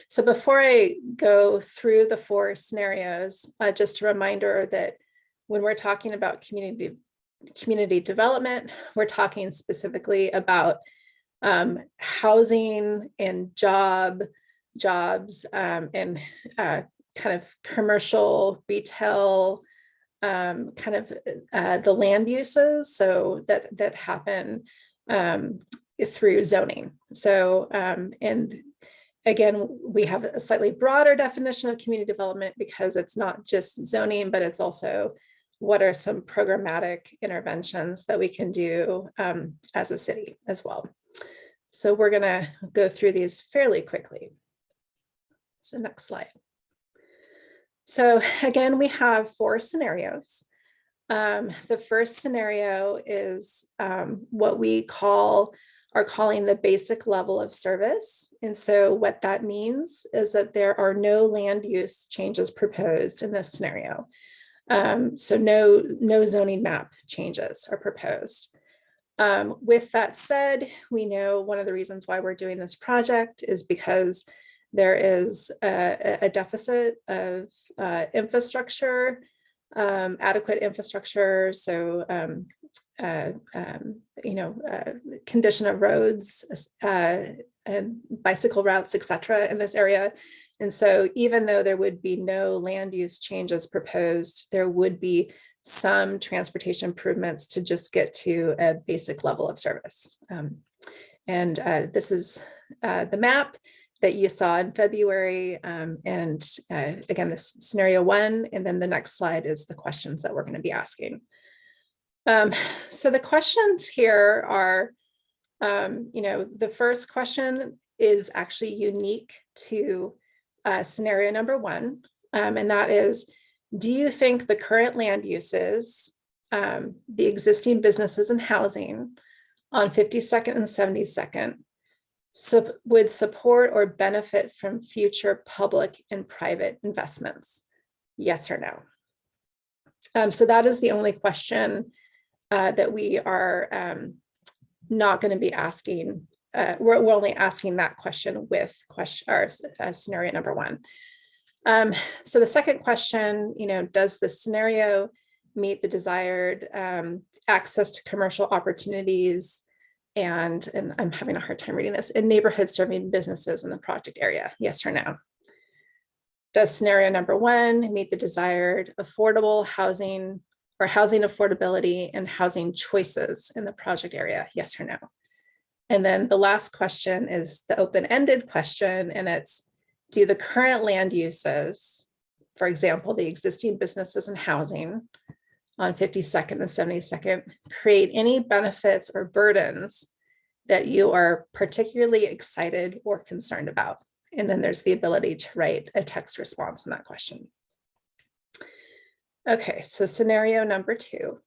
So before I go through the 4 scenarios, just a reminder that when we're talking about community development, we're talking specifically about housing and jobs and kind of commercial, retail, kind of the land uses, so that happen through zoning. So and again, we have a slightly broader definition of community development because it's not just zoning, but it's also what are some programmatic interventions that we can do as a city as well. So we're going to go through these fairly quickly. So next slide. So again, we have 4 scenarios. The first scenario is what we are calling the basic level of service. And so what that means is that there are no land use changes proposed in this scenario. So no zoning map changes are proposed. With that said, we know one of the reasons why we're doing this project is because there is a deficit of infrastructure, adequate infrastructure. So, condition of roads and bicycle routes, et cetera, in this area. And so even though there would be no land use changes proposed, there would be some transportation improvements to just get to a basic level of service. This is the map that you saw in February. Again, this scenario 1, and then the next slide is the questions that we're going to be asking. So the questions here are, the first question is actually unique to scenario number 1, and that is, do you think the current land uses, the existing businesses and housing on 52nd and 72nd would support or benefit from future public and private investments? Yes or no? So that is the only question that we are not going to be asking. We're only asking that question with scenario number 1. So the second question, does the scenario meet the desired access to commercial opportunities and I'm having a hard time reading this, in neighborhood serving businesses in the project area? Yes or no? Does scenario number 1 meet the desired affordable housing or housing affordability and housing choices in the project area? Yes or no? And then the last question is the open-ended question, and it's, do the current land uses, for example, the existing businesses and housing on 52nd and 72nd, create any benefits or burdens that you are particularly excited or concerned about? And then there's the ability to write a text response on that question. Okay, so scenario number 2.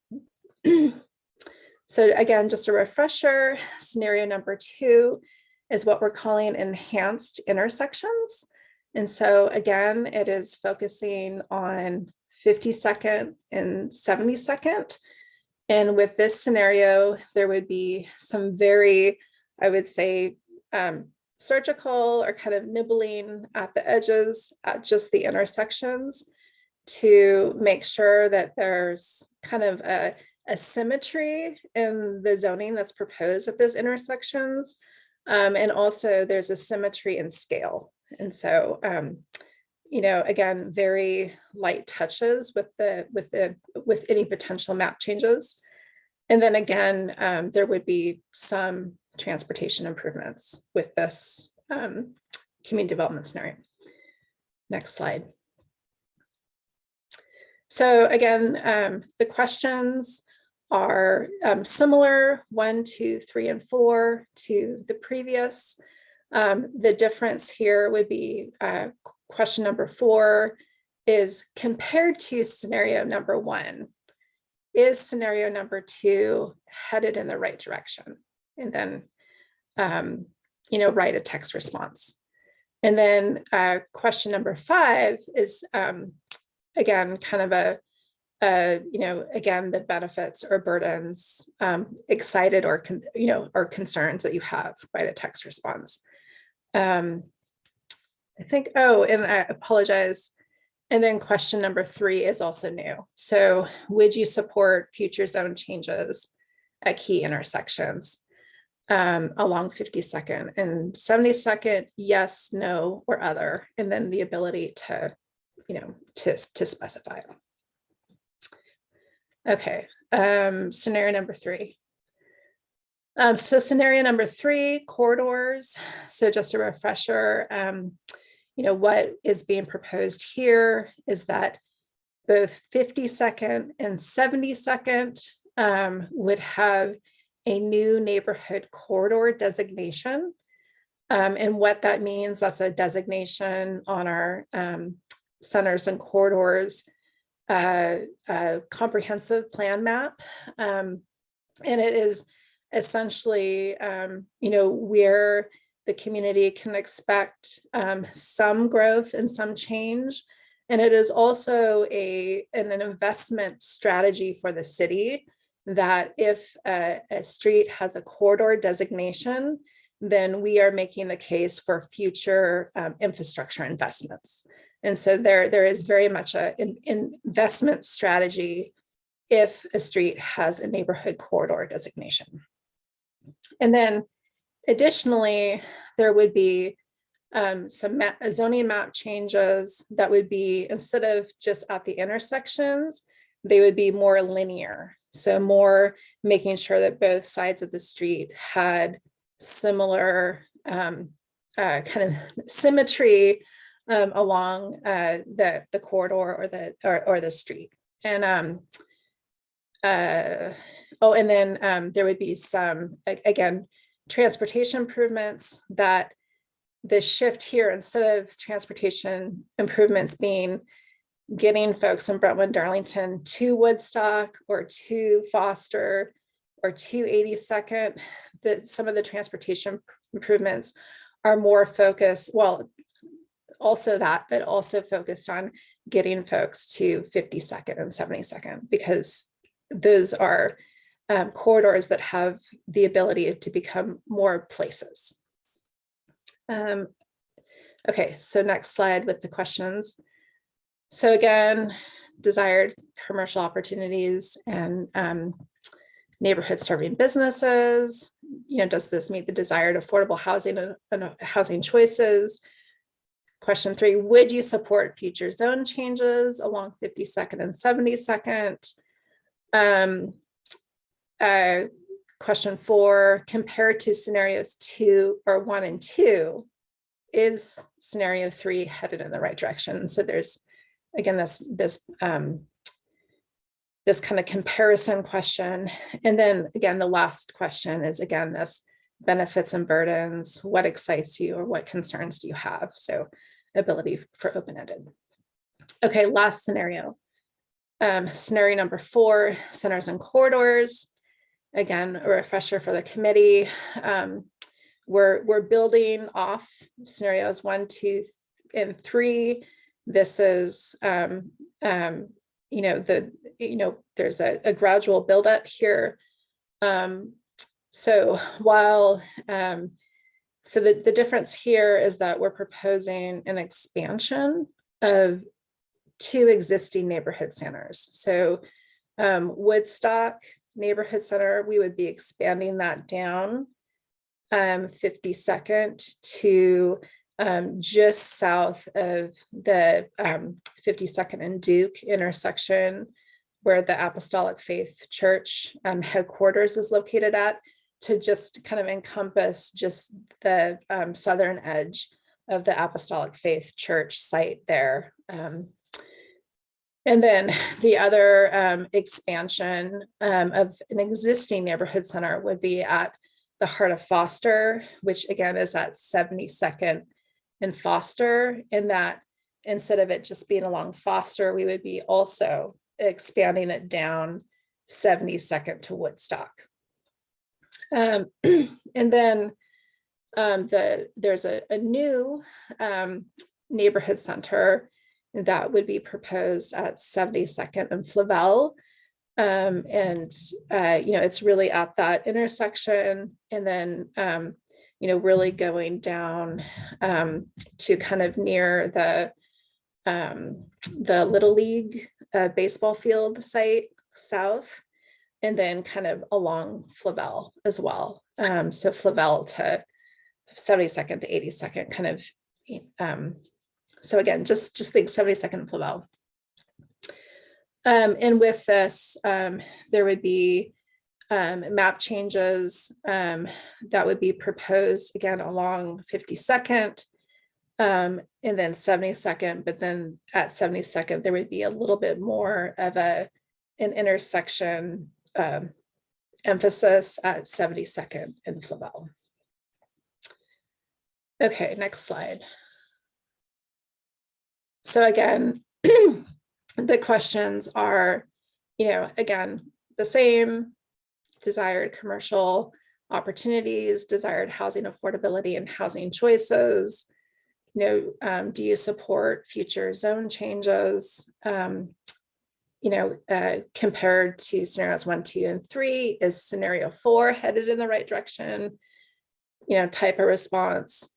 So again, just a refresher, scenario number 2 is what we're calling enhanced intersections. And so again, it is focusing on 52nd and 72nd. And with this scenario, there would be some very, I would say, surgical or kind of nibbling at the edges at just the intersections to make sure that there's kind of a symmetry in the zoning that's proposed at those intersections. And also there's a symmetry in scale. And so, again, very light touches with any potential map changes. And then again, there would be some transportation improvements with this community development scenario. Next slide. So again, the questions are similar, 1, 2, 3, and 4 to the previous. The difference here would be question number 4 is compared to scenario number 1, is scenario number 2 headed in the right direction? And then, write a text response. And then question number 5 is, again, kind of again, the benefits or burdens, excited or, or concerns that you have, write a text response. I think, and I apologize. And then question number 3 is also new. So would you support future zone changes at key intersections along 52nd and 72nd? Yes, no, or other. And then the ability to, to specify. Okay, scenario number 3. So scenario number 3, corridors. So just a refresher, what is being proposed here is that both 52nd and 72nd would have a new neighborhood corridor designation. And what that means, that's a designation on our centers and corridors comprehensive plan map. And it is essentially, where the community can expect some growth and some change And it is also an investment strategy for the city that if a street has a corridor designation, then we are making the case for future infrastructure investments. And so there is very much an investment strategy if a street has a neighborhood corridor designation. And then additionally, there would be some zoning map changes that would be, instead of just at the intersections, they would be more linear. So more making sure that both sides of the street had similar kind of symmetry along the corridor or the street. And and then there would be some, again, transportation improvements that the shift here, instead of transportation improvements being getting folks in Brentwood, Darlington to Woodstock or to Foster or to 82nd, that some of the transportation improvements are more focused, well, also that, but also focused on getting folks to 52nd and 72nd, because those are corridors that have the ability to become more places. Okay, so next slide with the questions. So again, desired commercial opportunities and neighborhood serving businesses. Does this meet the desired affordable housing and housing choices? Question 3, would you support future zone changes along 52nd and 72nd? Question 4, compared to scenarios 1 and 2, is scenario 3 headed in the right direction? So there's, again, this kind of comparison question. And then again, the last question is, again, this benefits and burdens. What excites you or what concerns do you have? So ability for open-ended. Okay, last scenario. Scenario number 4, centers and corridors. Again, a refresher for the committee. We're building off scenarios 1, 2, and 3. This is, there's a gradual buildup here. So while, so the difference here is that we're proposing an expansion of 2 existing neighborhood centers. So Woodstock Neighborhood Center, we would be expanding that down 52nd to just south of the 52nd and Duke intersection, where the Apostolic Faith Church headquarters is located at, to just kind of encompass just the southern edge of the Apostolic Faith Church site there. And then the other expansion of an existing neighborhood center would be at the heart of Foster, which again is at 72nd and Foster, in that instead of it just being along Foster, we would be also expanding it down 72nd to Woodstock. And then there's a new neighborhood center that would be proposed at 72nd and Flavel. It's really at that intersection, and then really going down to kind of near the Little League baseball field site south, and then kind of along Flavel as well. So Flavel to 72nd to 82nd, kind of. So again, just think 72nd Flavel. And with this, there would be map changes that would be proposed again along 52nd and then 72nd, but then at 72nd, there would be a little bit more of an intersection emphasis at 72nd and Flavel. Okay, next slide. So again, the questions are, again, the same: desired commercial opportunities, desired housing affordability and housing choices, do you support future zone changes? Compared to scenarios 1, 2, and 3, is scenario 4 headed in the right direction? Type of response.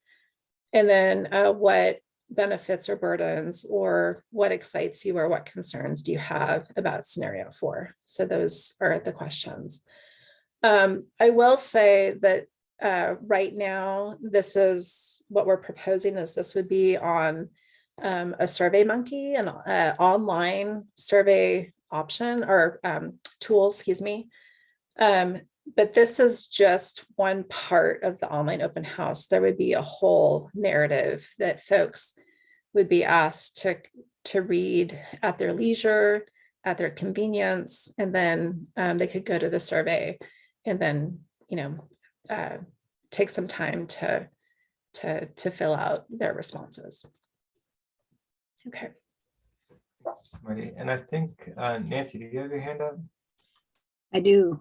And then what benefits or burdens, or what excites you, or what concerns do you have about scenario 4? So those are the questions. I will say that right now, this is what we're proposing, is this would be on a SurveyMonkey, an online survey option or tool, excuse me. But this is just one part of the online open house. There would be a whole narrative that folks would be asked to read at their leisure, at their convenience, and then they could go to the survey and then take some time to fill out their responses. Okay. And I think Nancy, do you have your hand up? I do.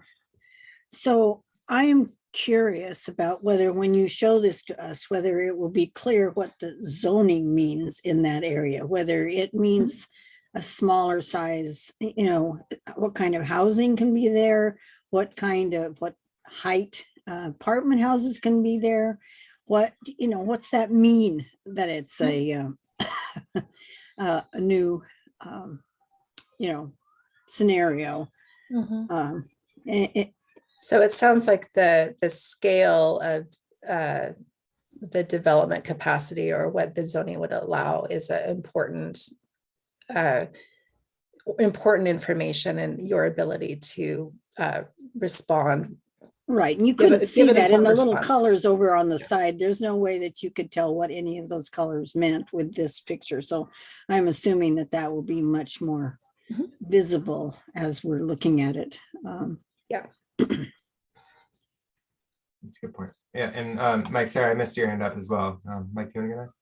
So I am curious about whether, when you show this to us, whether it will be clear what the zoning means in that area, whether it means a smaller size, what kind of housing can be there, what height apartment houses can be there, what's that mean that it's a new scenario. So it sounds like the scale of the development capacity, or what the zoning would allow, is an important information in your ability to respond. Right, and you couldn't see that in the little colors over on the side. There's no way that you could tell what any of those colors meant with this picture. So I'm assuming that will be much more visible as we're looking at it. Yeah. That's a good point. Yeah, and Mike, sorry, I missed your hand up as well. Mike, do you want to go next?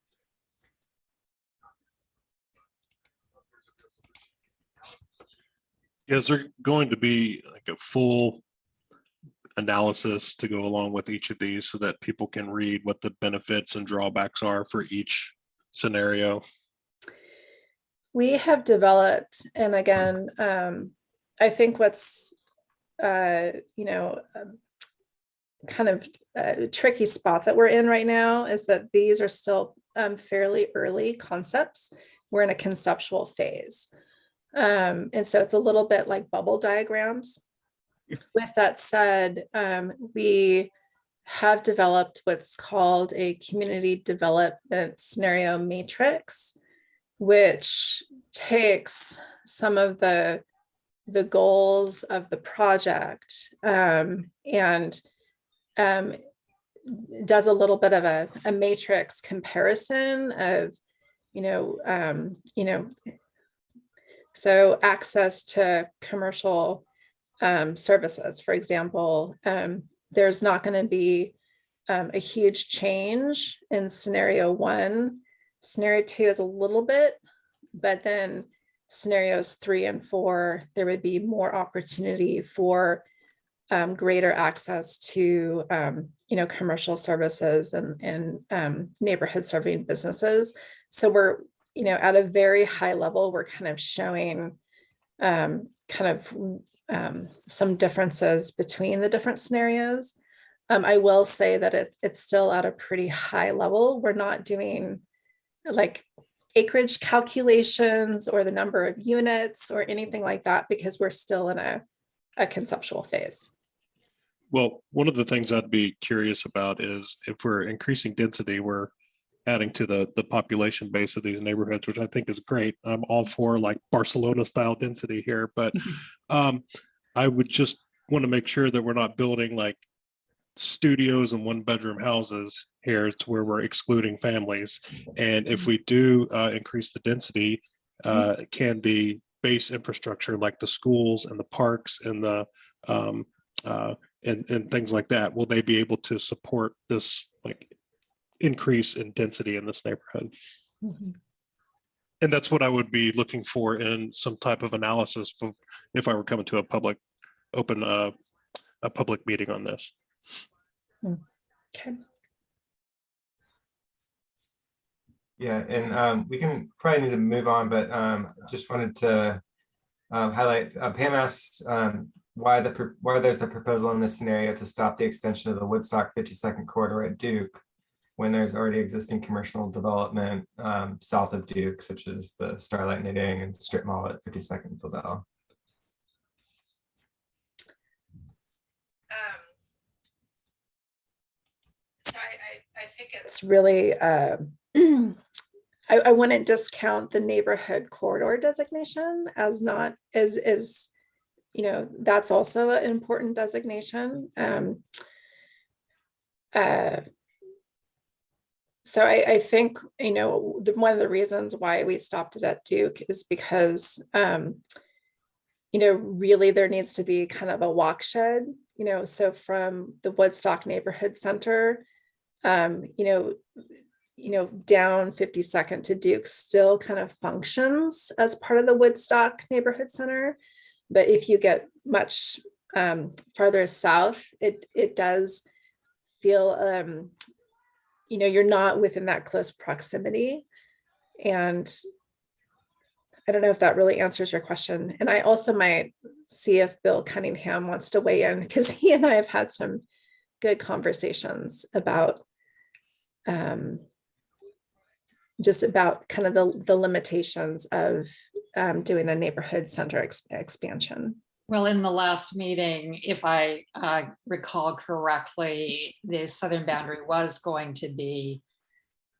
Is there going to be like a full analysis to go along with each of these so that people can read what the benefits and drawbacks are for each scenario? We have developed, and again, I think what's kind of a tricky spot that we're in right now is that these are still fairly early concepts. We're in a conceptual phase. And so it's a little bit like bubble diagrams. With that said, we have developed what's called a community development scenario matrix, which takes some of the goals of the project and does a little bit of a matrix comparison of, so access to commercial services, for example. There's not going to be a huge change in scenario 1. Scenario 2 is a little bit, but then scenarios 3 and 4, there would be more opportunity for greater access to commercial services and neighborhood serving businesses. So we're at a very high level, we're kind of showing some differences between the different scenarios. I will say that it's still at a pretty high level. We're not doing like acreage calculations or the number of units or anything like that, because we're still in a conceptual phase. Well, one of the things I'd be curious about is if we're increasing density, we're adding to the population base of these neighborhoods, which I think is great. I'm all for like Barcelona style density here, but I would just want to make sure that we're not building like studios and 1-bedroom houses here to where we're excluding families. And if we do increase the density, can the base infrastructure like the schools and the parks and the and things like that, will they be able to support this like increase in density in this neighborhood? And that's what I would be looking for in some type of analysis if I were coming to a public meeting on this. Okay. Yeah, and we can probably need to move on, but just wanted to highlight, Pam asked why there's a proposal in this scenario to stop the extension of the Woodstock 52nd corridor at Duke when there's already existing commercial development south of Duke, such as the Starlight Knitting and Strip Mall at 52nd and Flavelle. So I think it's really, I wouldn't discount the neighborhood corridor designation as not as you know, that's also an important designation. So I think, you know, one of the reasons why we stopped it at Duke is because, you know, really there needs to be kind of a walk shed, you know, so from the Woodstock Neighborhood Center, you know, down 52nd to Duke still kind of functions as part of the Woodstock Neighborhood Center. But if you get much farther south, it does feel, you know, you're not within that close proximity. And I don't know if that really answers your question. And I also might see if Bill Cunningham wants to weigh in, because he and I have had some good conversations about just about kind of the limitations of doing a neighborhood center expansion. Well, in the last meeting, if I recall correctly, the southern boundary was going to be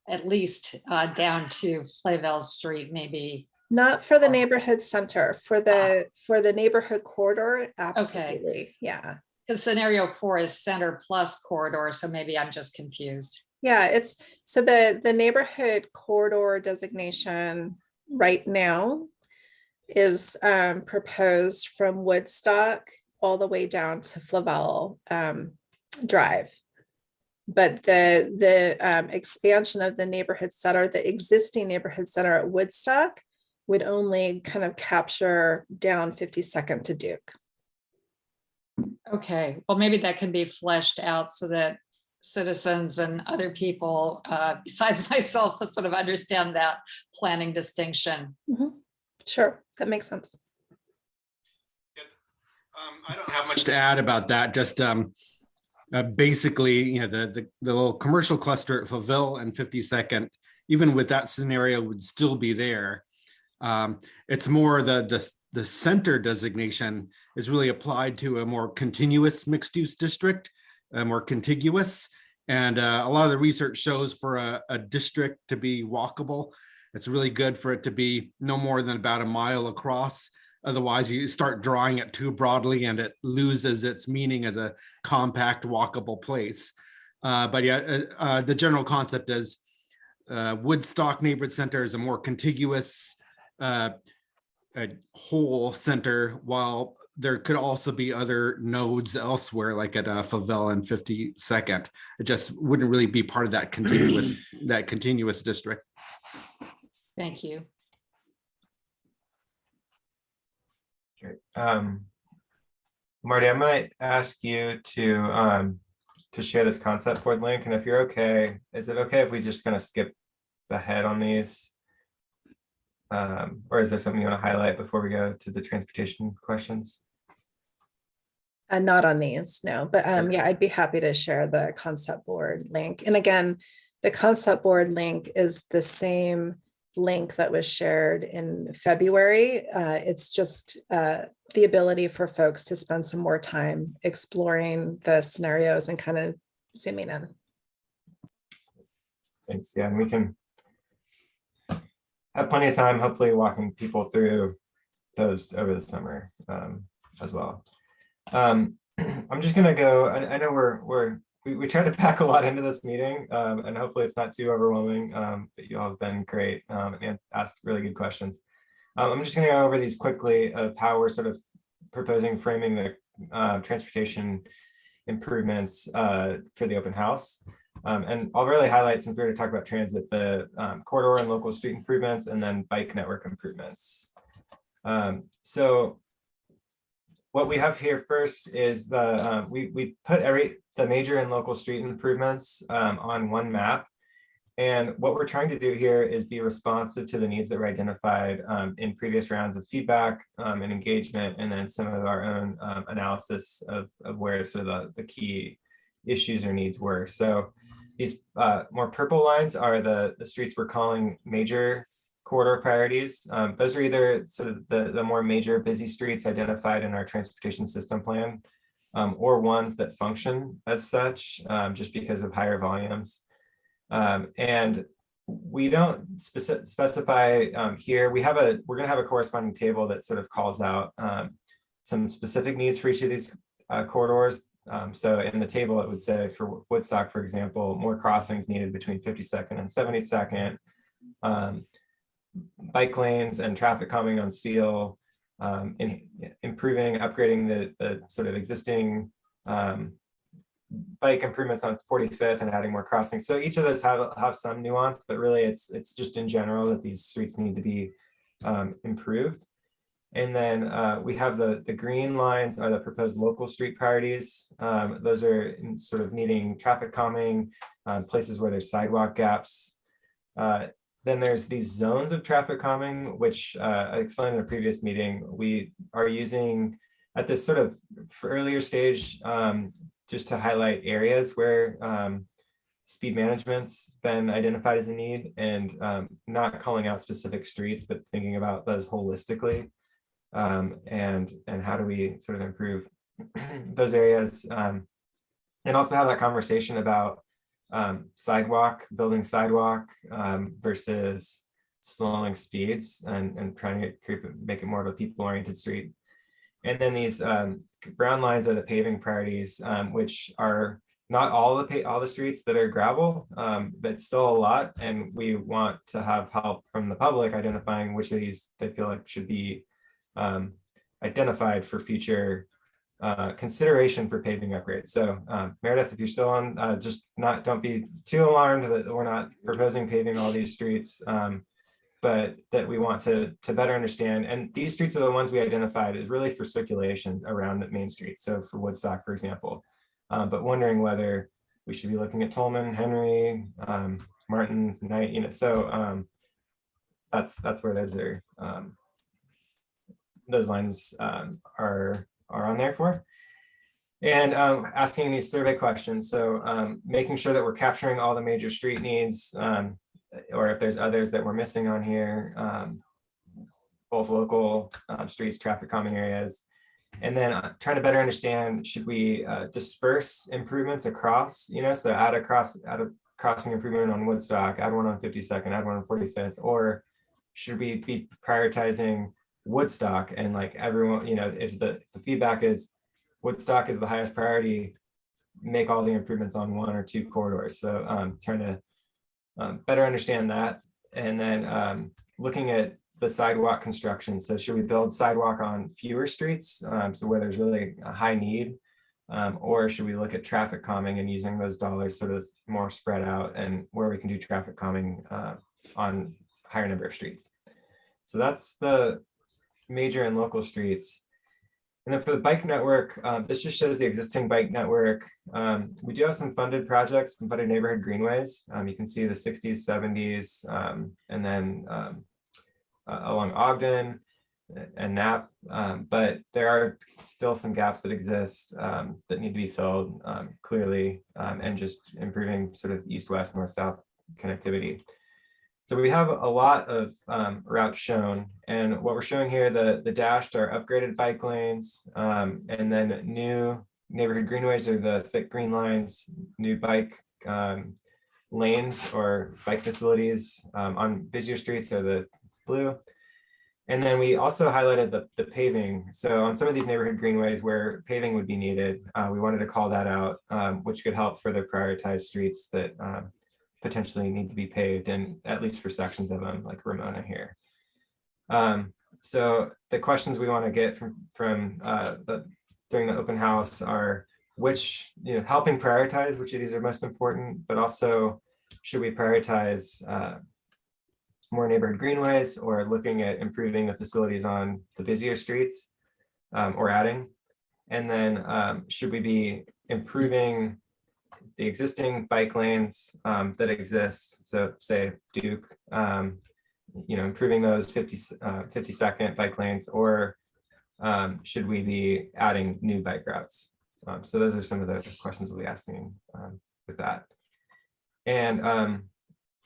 at least down to Flavelle Street, maybe. Not for the neighborhood center, for the neighborhood corridor, absolutely, okay. Yeah. Because scenario 4 is center plus corridor, so maybe I'm just confused. Yeah, it's so the neighborhood corridor designation right now is proposed from Woodstock all the way down to Flavelle Drive. But the expansion of the neighborhood center, the existing neighborhood center at Woodstock, would only kind of capture down 52nd to Duke. Okay, well, maybe that can be fleshed out so that citizens and other people besides myself sort of understand that planning distinction. Mm-hmm. Sure, that makes sense. I don't have much to add about that. Just basically, you know, the little commercial cluster at Flavelle and 52nd, even with that scenario, would still be there. It's more the center designation is really applied to a more continuous mixed use district, more contiguous. And a lot of the research shows for a district to be walkable, it's really good for it to be no more than about a mile across. Otherwise, you start drawing it too broadly and it loses its meaning as a compact, walkable place. But yeah, the general concept is Woodstock Neighborhood Center is a more contiguous whole center, while there could also be other nodes elsewhere, like at Flavelle and 52nd. It just wouldn't really be part of that continuous district. Thank you. Great. Marty, I might ask you to share this concept board link, and if you're okay, is it okay if we just kind of skip ahead on these? Or is there something you want to highlight before we go to the transportation questions? Not on these, no, but yeah, I'd be happy to share the concept board link. And again, the concept board link is the same link that was shared in February. It's just the ability for folks to spend some more time exploring the scenarios and kind of zooming in. Thanks. Yeah, and we can have plenty of time, hopefully walking people through those over the summer as well. I'm just gonna go. I know we tried to pack a lot into this meeting, and hopefully it's not too overwhelming. But you all have been great and asked really good questions. I'm just gonna go over these quickly of how we're sort of proposing framing the transportation improvements for the open house. And I'll really highlight, since we're going to talk about transit, the corridor and local street improvements, and then bike network improvements. So what we have here first is we put the major and local street improvements on one map, And what we're trying to do here is be responsive to the needs that were identified in previous rounds of feedback and engagement, and then some of our own analysis of where sort of the key issues or needs were. So these more purple lines are the streets we're calling major corridor priorities. Those are either sort of the more major busy streets identified in our transportation system plan, or ones that function as such just because of higher volumes. And we don't specify here. We're going to have a corresponding table that sort of calls out some specific needs for each of these corridors. So in the table, it would say for Woodstock, for example, more crossings needed between 52nd and 72nd, bike lanes and traffic calming on Steel, improving, upgrading the sort of existing bike improvements on 45th and adding more crossings. So each of those have some nuance, but really it's just in general that these streets need to be improved. And then we have the green lines are the proposed local street priorities. Those are sort of needing traffic calming, places where there's sidewalk gaps. Then there's these zones of traffic calming, which I explained in a previous meeting. We are using at this sort of earlier stage just to highlight areas where speed management's been identified as a need, and not calling out specific streets, but thinking about those holistically. And how do we sort of improve those areas, and also have that conversation about building sidewalk versus slowing speeds and trying to make it more of a people-oriented street. And then these brown lines are the paving priorities, which are not all the streets that are gravel, but still a lot. And we want to have help from the public identifying which of these they feel like should be identified for future consideration for paving upgrades. So Meredith, if you're still on, don't be too alarmed that we're not proposing paving all these streets, but that we want to better understand. And these streets are the ones we identified is really for circulation around Main Street. So for Woodstock, for example, but wondering whether we should be looking at Tolman, Henry, Martins, Knight, so that's where those lines are on there for. And asking these survey questions. So making sure that we're capturing all the major street needs, or if there's others that we're missing on here, both local streets, traffic calming areas. And then trying to better understand, should we disperse improvements across, so add a crossing improvement on Woodstock, add one on 52nd, add one on 45th, or should we be prioritizing Woodstock and like everyone, if the feedback is Woodstock is the highest priority, make all the improvements on one or two corridors. So trying to better understand that. And then looking at the sidewalk construction. So should we build sidewalk on fewer streets, so where there's really a high need, or should we look at traffic calming and using those dollars sort of more spread out and where we can do traffic calming on higher number of streets. So that's the major and local streets. And then for the bike network, this just shows the existing bike network. We do have some funded projects, some funded neighborhood greenways. You can see the 60s, 70s, and then along Ogden and Knapp, but there are still some gaps that exist that need to be filled clearly, and just improving sort of east-west, north-south connectivity. So we have a lot of routes shown, and what we're showing here, the dashed are upgraded bike lanes, and then new neighborhood greenways are the thick green lines, new bike lanes or bike facilities on busier streets are the blue. And then we also highlighted the paving. So on some of these neighborhood greenways where paving would be needed, we wanted to call that out, which could help further prioritize streets that potentially need to be paved, and at least for sections of them, like Ramona here. So the questions we want to get from during the open house are which, helping prioritize which of these are most important, but also should we prioritize more neighborhood greenways or looking at improving the facilities on the busier streets or adding? And then should we be improving the existing bike lanes that exist, so say Duke, improving those 50-second bike lanes, or should we be adding new bike routes? So those are some of the questions we'll be asking with that. And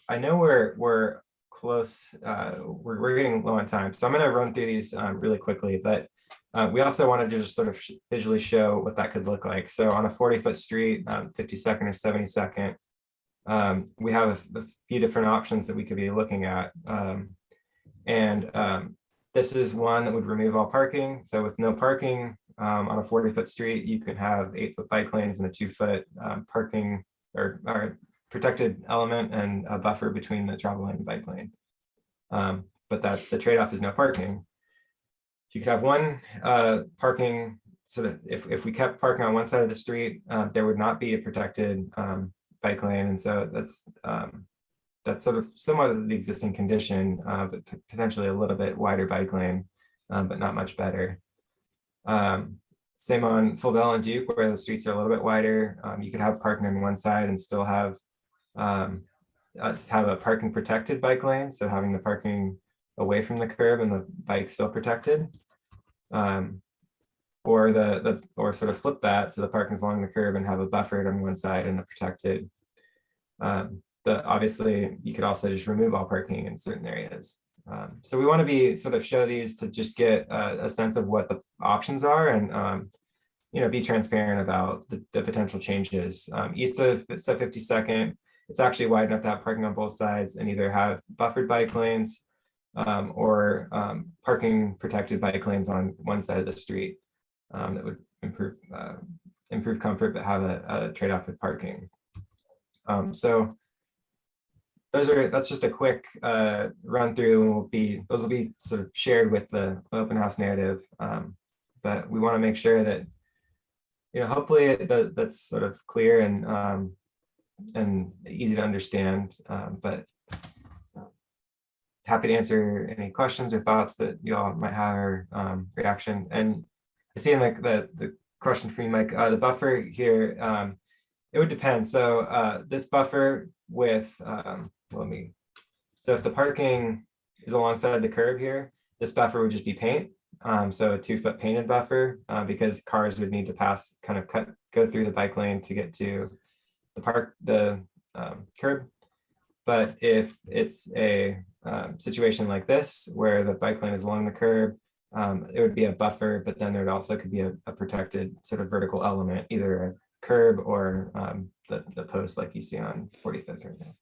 I know we're close, we're getting low on time, so I'm going to run through these really quickly, but we also wanted to just sort of visually show what that could look like. So on a 40-foot street, 50-second or 70-second, we have a few different options that we could be looking at. This is one that would remove all parking. So with no parking on a 40-foot street, you could have 8-foot bike lanes and a 2-foot parking or protected element and a buffer between the travel lane and bike lane. But the trade-off is no parking. You could have one parking, so that if we kept parking on one side of the street, there would not be a protected bike lane. And so that's sort of similar to the existing condition, but potentially a little bit wider bike lane, but not much better. Same on Fulvell and Duke, where the streets are a little bit wider. You could have parking on one side and still have a parking protected bike lane. So having the parking away from the curb and the bike still protected. Or sort of flip that, so the parking's along the curb and have a buffered on one side and a protected. Obviously, you could also just remove all parking in certain areas. So we want to show these to just get a sense of what the options are, and be transparent about the potential changes. East of 52nd, it's actually wide enough to have parking on both sides and either have buffered bike lanes or parking protected bike lanes on one side of the street that would improve comfort but have a trade-off with parking. So that's just a quick run through, and those will be sort of shared with the open house narrative. But we want to make sure that hopefully that's sort of clear and easy to understand. But happy to answer any questions or thoughts that you all might have, or reaction. And I see like the question for you, Mike, the buffer here, it would depend. So this buffer with, so if the parking is alongside the curb here, this buffer would just be paint. So a 2-foot painted buffer, because cars would need to go through the bike lane to get to the curb. But if it's a situation like this, where the bike lane is along the curb, it would be a buffer, but then there also could be a protected sort of vertical element, either a curb or the post like you see on 45th right now.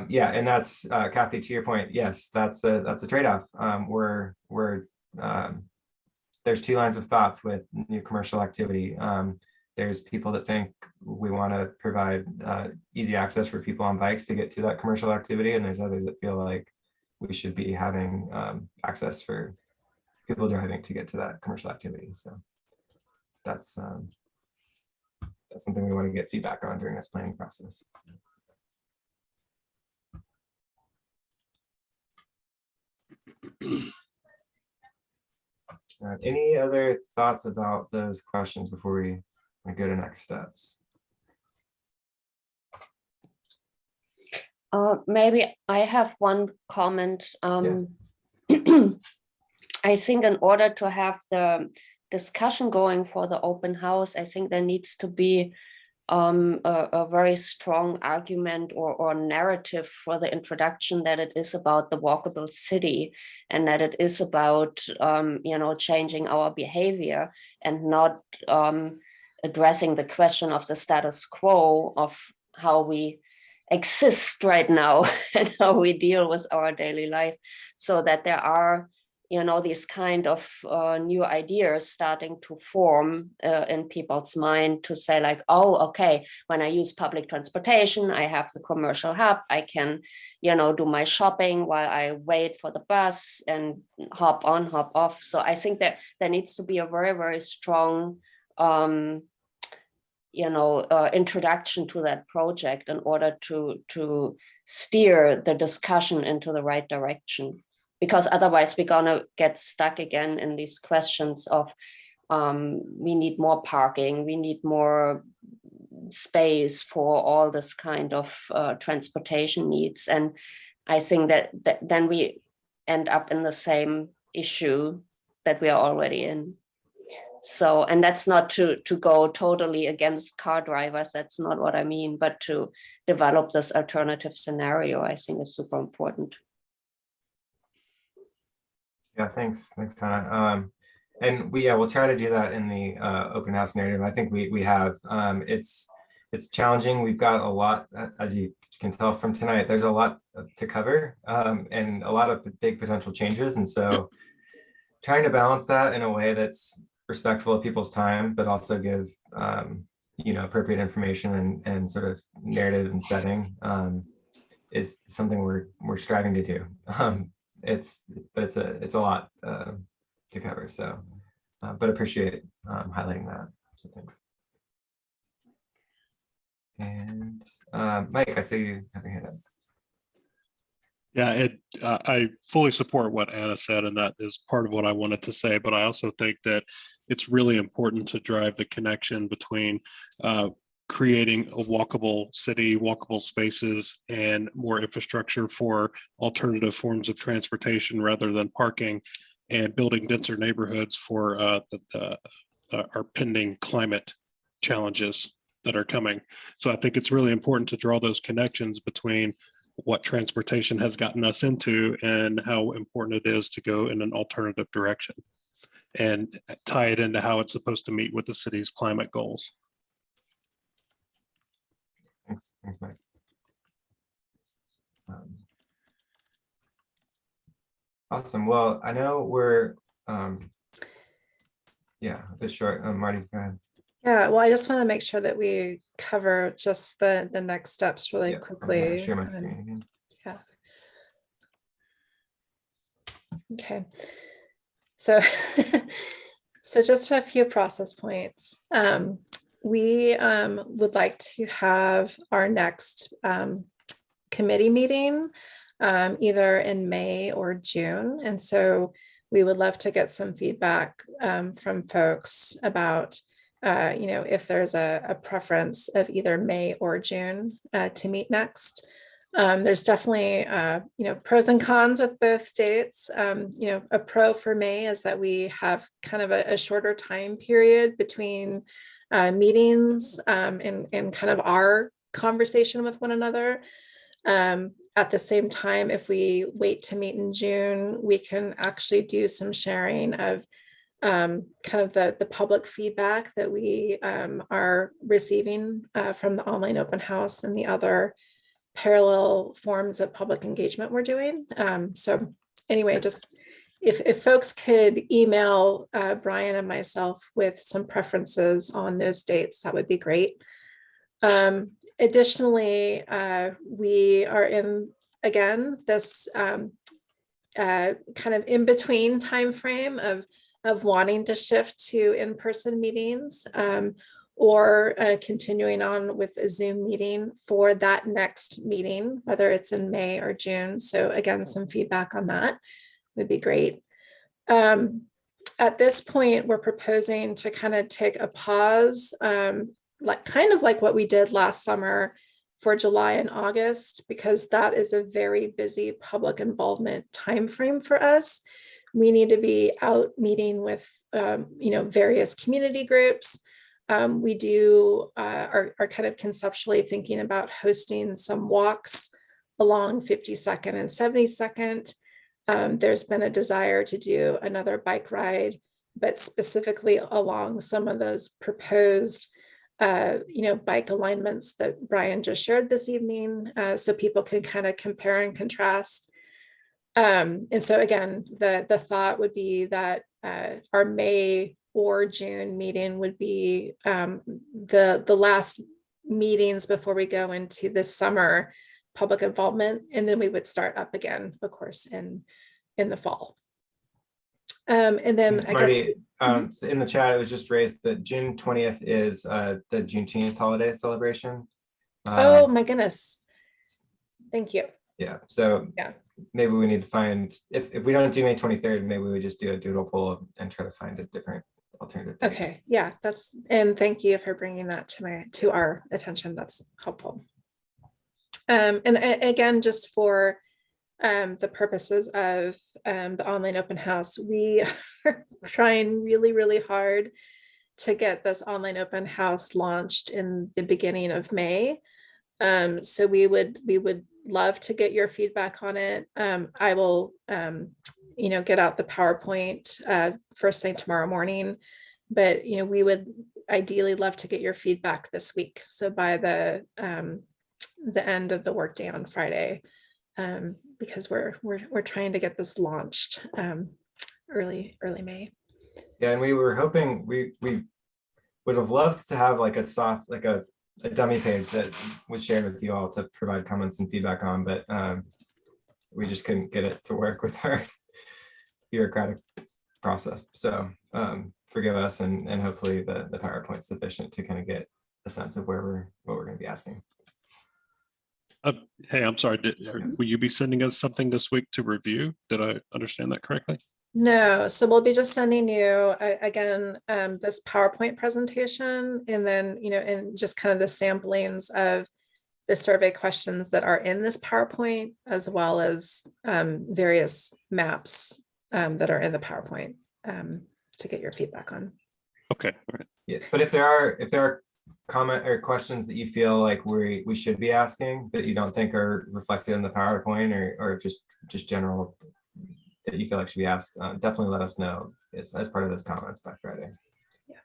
Yeah, and that's Kathy, to your point. Yes, that's the trade-off. There's two lines of thoughts with new commercial activity. There's people that think we want to provide easy access for people on bikes to get to that commercial activity, and there's others that feel like we should be having access for people driving to get to that commercial activity. So that's something we want to get feedback on during this planning process. Any other thoughts about those questions before we go to next steps? Maybe I have one comment. I think in order to have the discussion going for the open house, I think there needs to be a very strong argument or narrative for the introduction that it is about the walkable city, and that it is about changing our behavior, and not addressing the question of the status quo of how we exist right now and how we deal with our daily life, so that there are these kind of new ideas starting to form in people's mind, to say like, oh, okay, when I use public transportation, I have the commercial hub, I can, do my shopping while I wait for the bus and hop on, hop off. So I think that there needs to be a very, very strong, introduction to that project in order to steer the discussion into the right direction. Because otherwise we're gonna get stuck again in these questions of We need more parking. We need more space for all this kind of transportation needs. And I think that then we end up in the same issue that we are already in. So, and that's not to go totally against car drivers. That's not what I mean, but to develop this alternative scenario, I think is super important. Yeah, thanks, Hannah. And we'll try to do that in the open house narrative. I think we have. It's challenging. We've got a lot, as you can tell from tonight. There's a lot to cover and a lot of big potential changes, and so trying to balance that in a way that's respectful of people's time, but also give appropriate information and sort of narrative and setting is something we're striving to do. It's a lot to cover. So, but appreciate highlighting that. So thanks. And Mike, I see you having a hand up. Yeah, I fully support what Anna said, and that is part of what I wanted to say. But I also think that it's really important to drive the connection between creating a walkable city, walkable spaces, and more infrastructure for alternative forms of transportation rather than parking, and building denser neighborhoods for our pending climate challenges that are coming. So I think it's really important to draw those connections between what transportation has gotten us into and how important it is to go in an alternative direction and tie it into how it's supposed to meet with the city's climate goals. Thanks, Mike. Awesome. Well, I know we're a bit short. Marty, go ahead. Yeah, well, I just want to make sure that we cover just the next steps really quickly. Share my screen again. Yeah. Okay. So, so just a few process points. We would like to have our next committee meeting either in May or June. And so we would love to get some feedback from folks about if there's a preference of either May or June to meet next. There's definitely, pros and cons with both dates. A pro for May is that we have kind of a shorter time period between meetings and kind of our conversation with one another. At the same time, if we wait to meet in June, we can actually do some sharing of kind of the public feedback that we are receiving from the online open house and the other parallel forms of public engagement we're doing. So anyway, just if folks could email Brian and myself with some preferences on those dates, that would be great. Additionally, we are in, again, this kind of in between timeframe of wanting to shift to in-person meetings or continuing on with a Zoom meeting for that next meeting, whether it's in May or June. So again, some feedback on that would be great. At this point, we're proposing to kind of take a pause, kind of like what we did last summer for July and August, because that is a very busy public involvement timeframe for us. We need to be out meeting with, various community groups. We are kind of conceptually thinking about hosting some walks along 52nd and 72nd. There's been a desire to do another bike ride, but specifically along some of those proposed, bike alignments that Brian just shared this evening, so people can kind of compare and contrast. And so again, the thought would be that our May or June meeting would be the last meetings before we go into this summer public involvement, and then we would start up again, of course, in the fall. And then Marty, so in the chat, it was just raised that June 20th is the Juneteenth holiday celebration. Oh my goodness. Thank you. Yeah, so maybe we need to find, if we don't do May 23rd, maybe we just do a doodle poll and try to find a different alternative date. Okay, yeah, and thank you for bringing that to our attention. That's helpful. Again, just for the purposes of the online open house, we are trying really, really hard to get this online open house launched in the beginning of May. So we would love to get your feedback on it. I will, get out the PowerPoint first thing tomorrow morning, but we would ideally love to get your feedback this week. So by the end of the workday on Friday, because we're trying to get this launched early May. Yeah, and we were hoping we would have loved to have like a dummy page that was shared with you all to provide comments and feedback on, but we just couldn't get it to work with our bureaucratic process. So forgive us, and hopefully the PowerPoint's sufficient to kind of get a sense of what we're going to be asking. Hey, I'm sorry. Will you be sending us something this week to review? Did I understand that correctly? No, so we'll be just sending you again this PowerPoint presentation, and then and just kind of the samplings of the survey questions that are in this PowerPoint, as well as various maps that are in the PowerPoint to get your feedback on. Okay, all right. Yeah, but if there are comment or questions that you feel like we should be asking that you don't think are reflected in the PowerPoint, or just general that you feel like should be asked, definitely let us know as part of those comments by Friday. Yeah.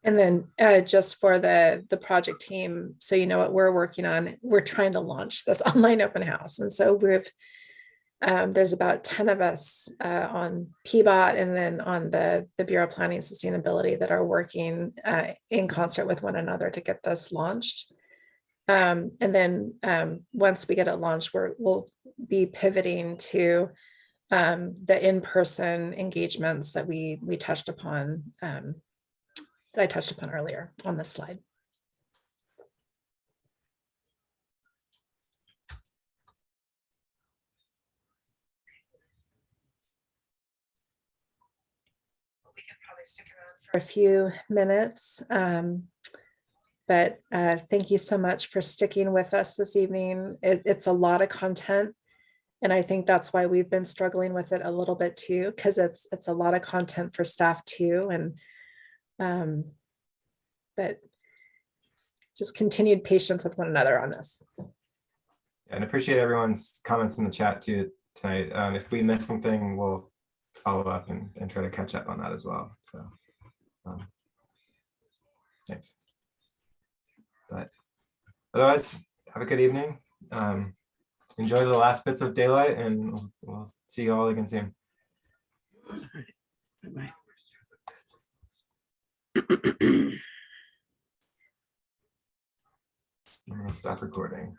And then just for the project team, so you know what we're working on, we're trying to launch this online open house. And so there's about 10 of us on PBOT and then on the Bureau of Planning and Sustainability that are working in concert with one another to get this launched. And then once we get it launched, we'll be pivoting to the in-person engagements that we touched upon, that I touched upon earlier on this slide. We can probably stick around for a few minutes. But thank you so much for sticking with us this evening. It's a lot of content, and I think that's why we've been struggling with it a little bit too, because it's a lot of content for staff too. And but just continued patience with one another on this. And appreciate everyone's comments in the chat too tonight. If we miss something, we'll follow up and try to catch up on that as well. So thanks. But otherwise, have a good evening. Enjoy the last bits of daylight, and we'll see you all again soon. Bye-bye. I'm going to stop recording.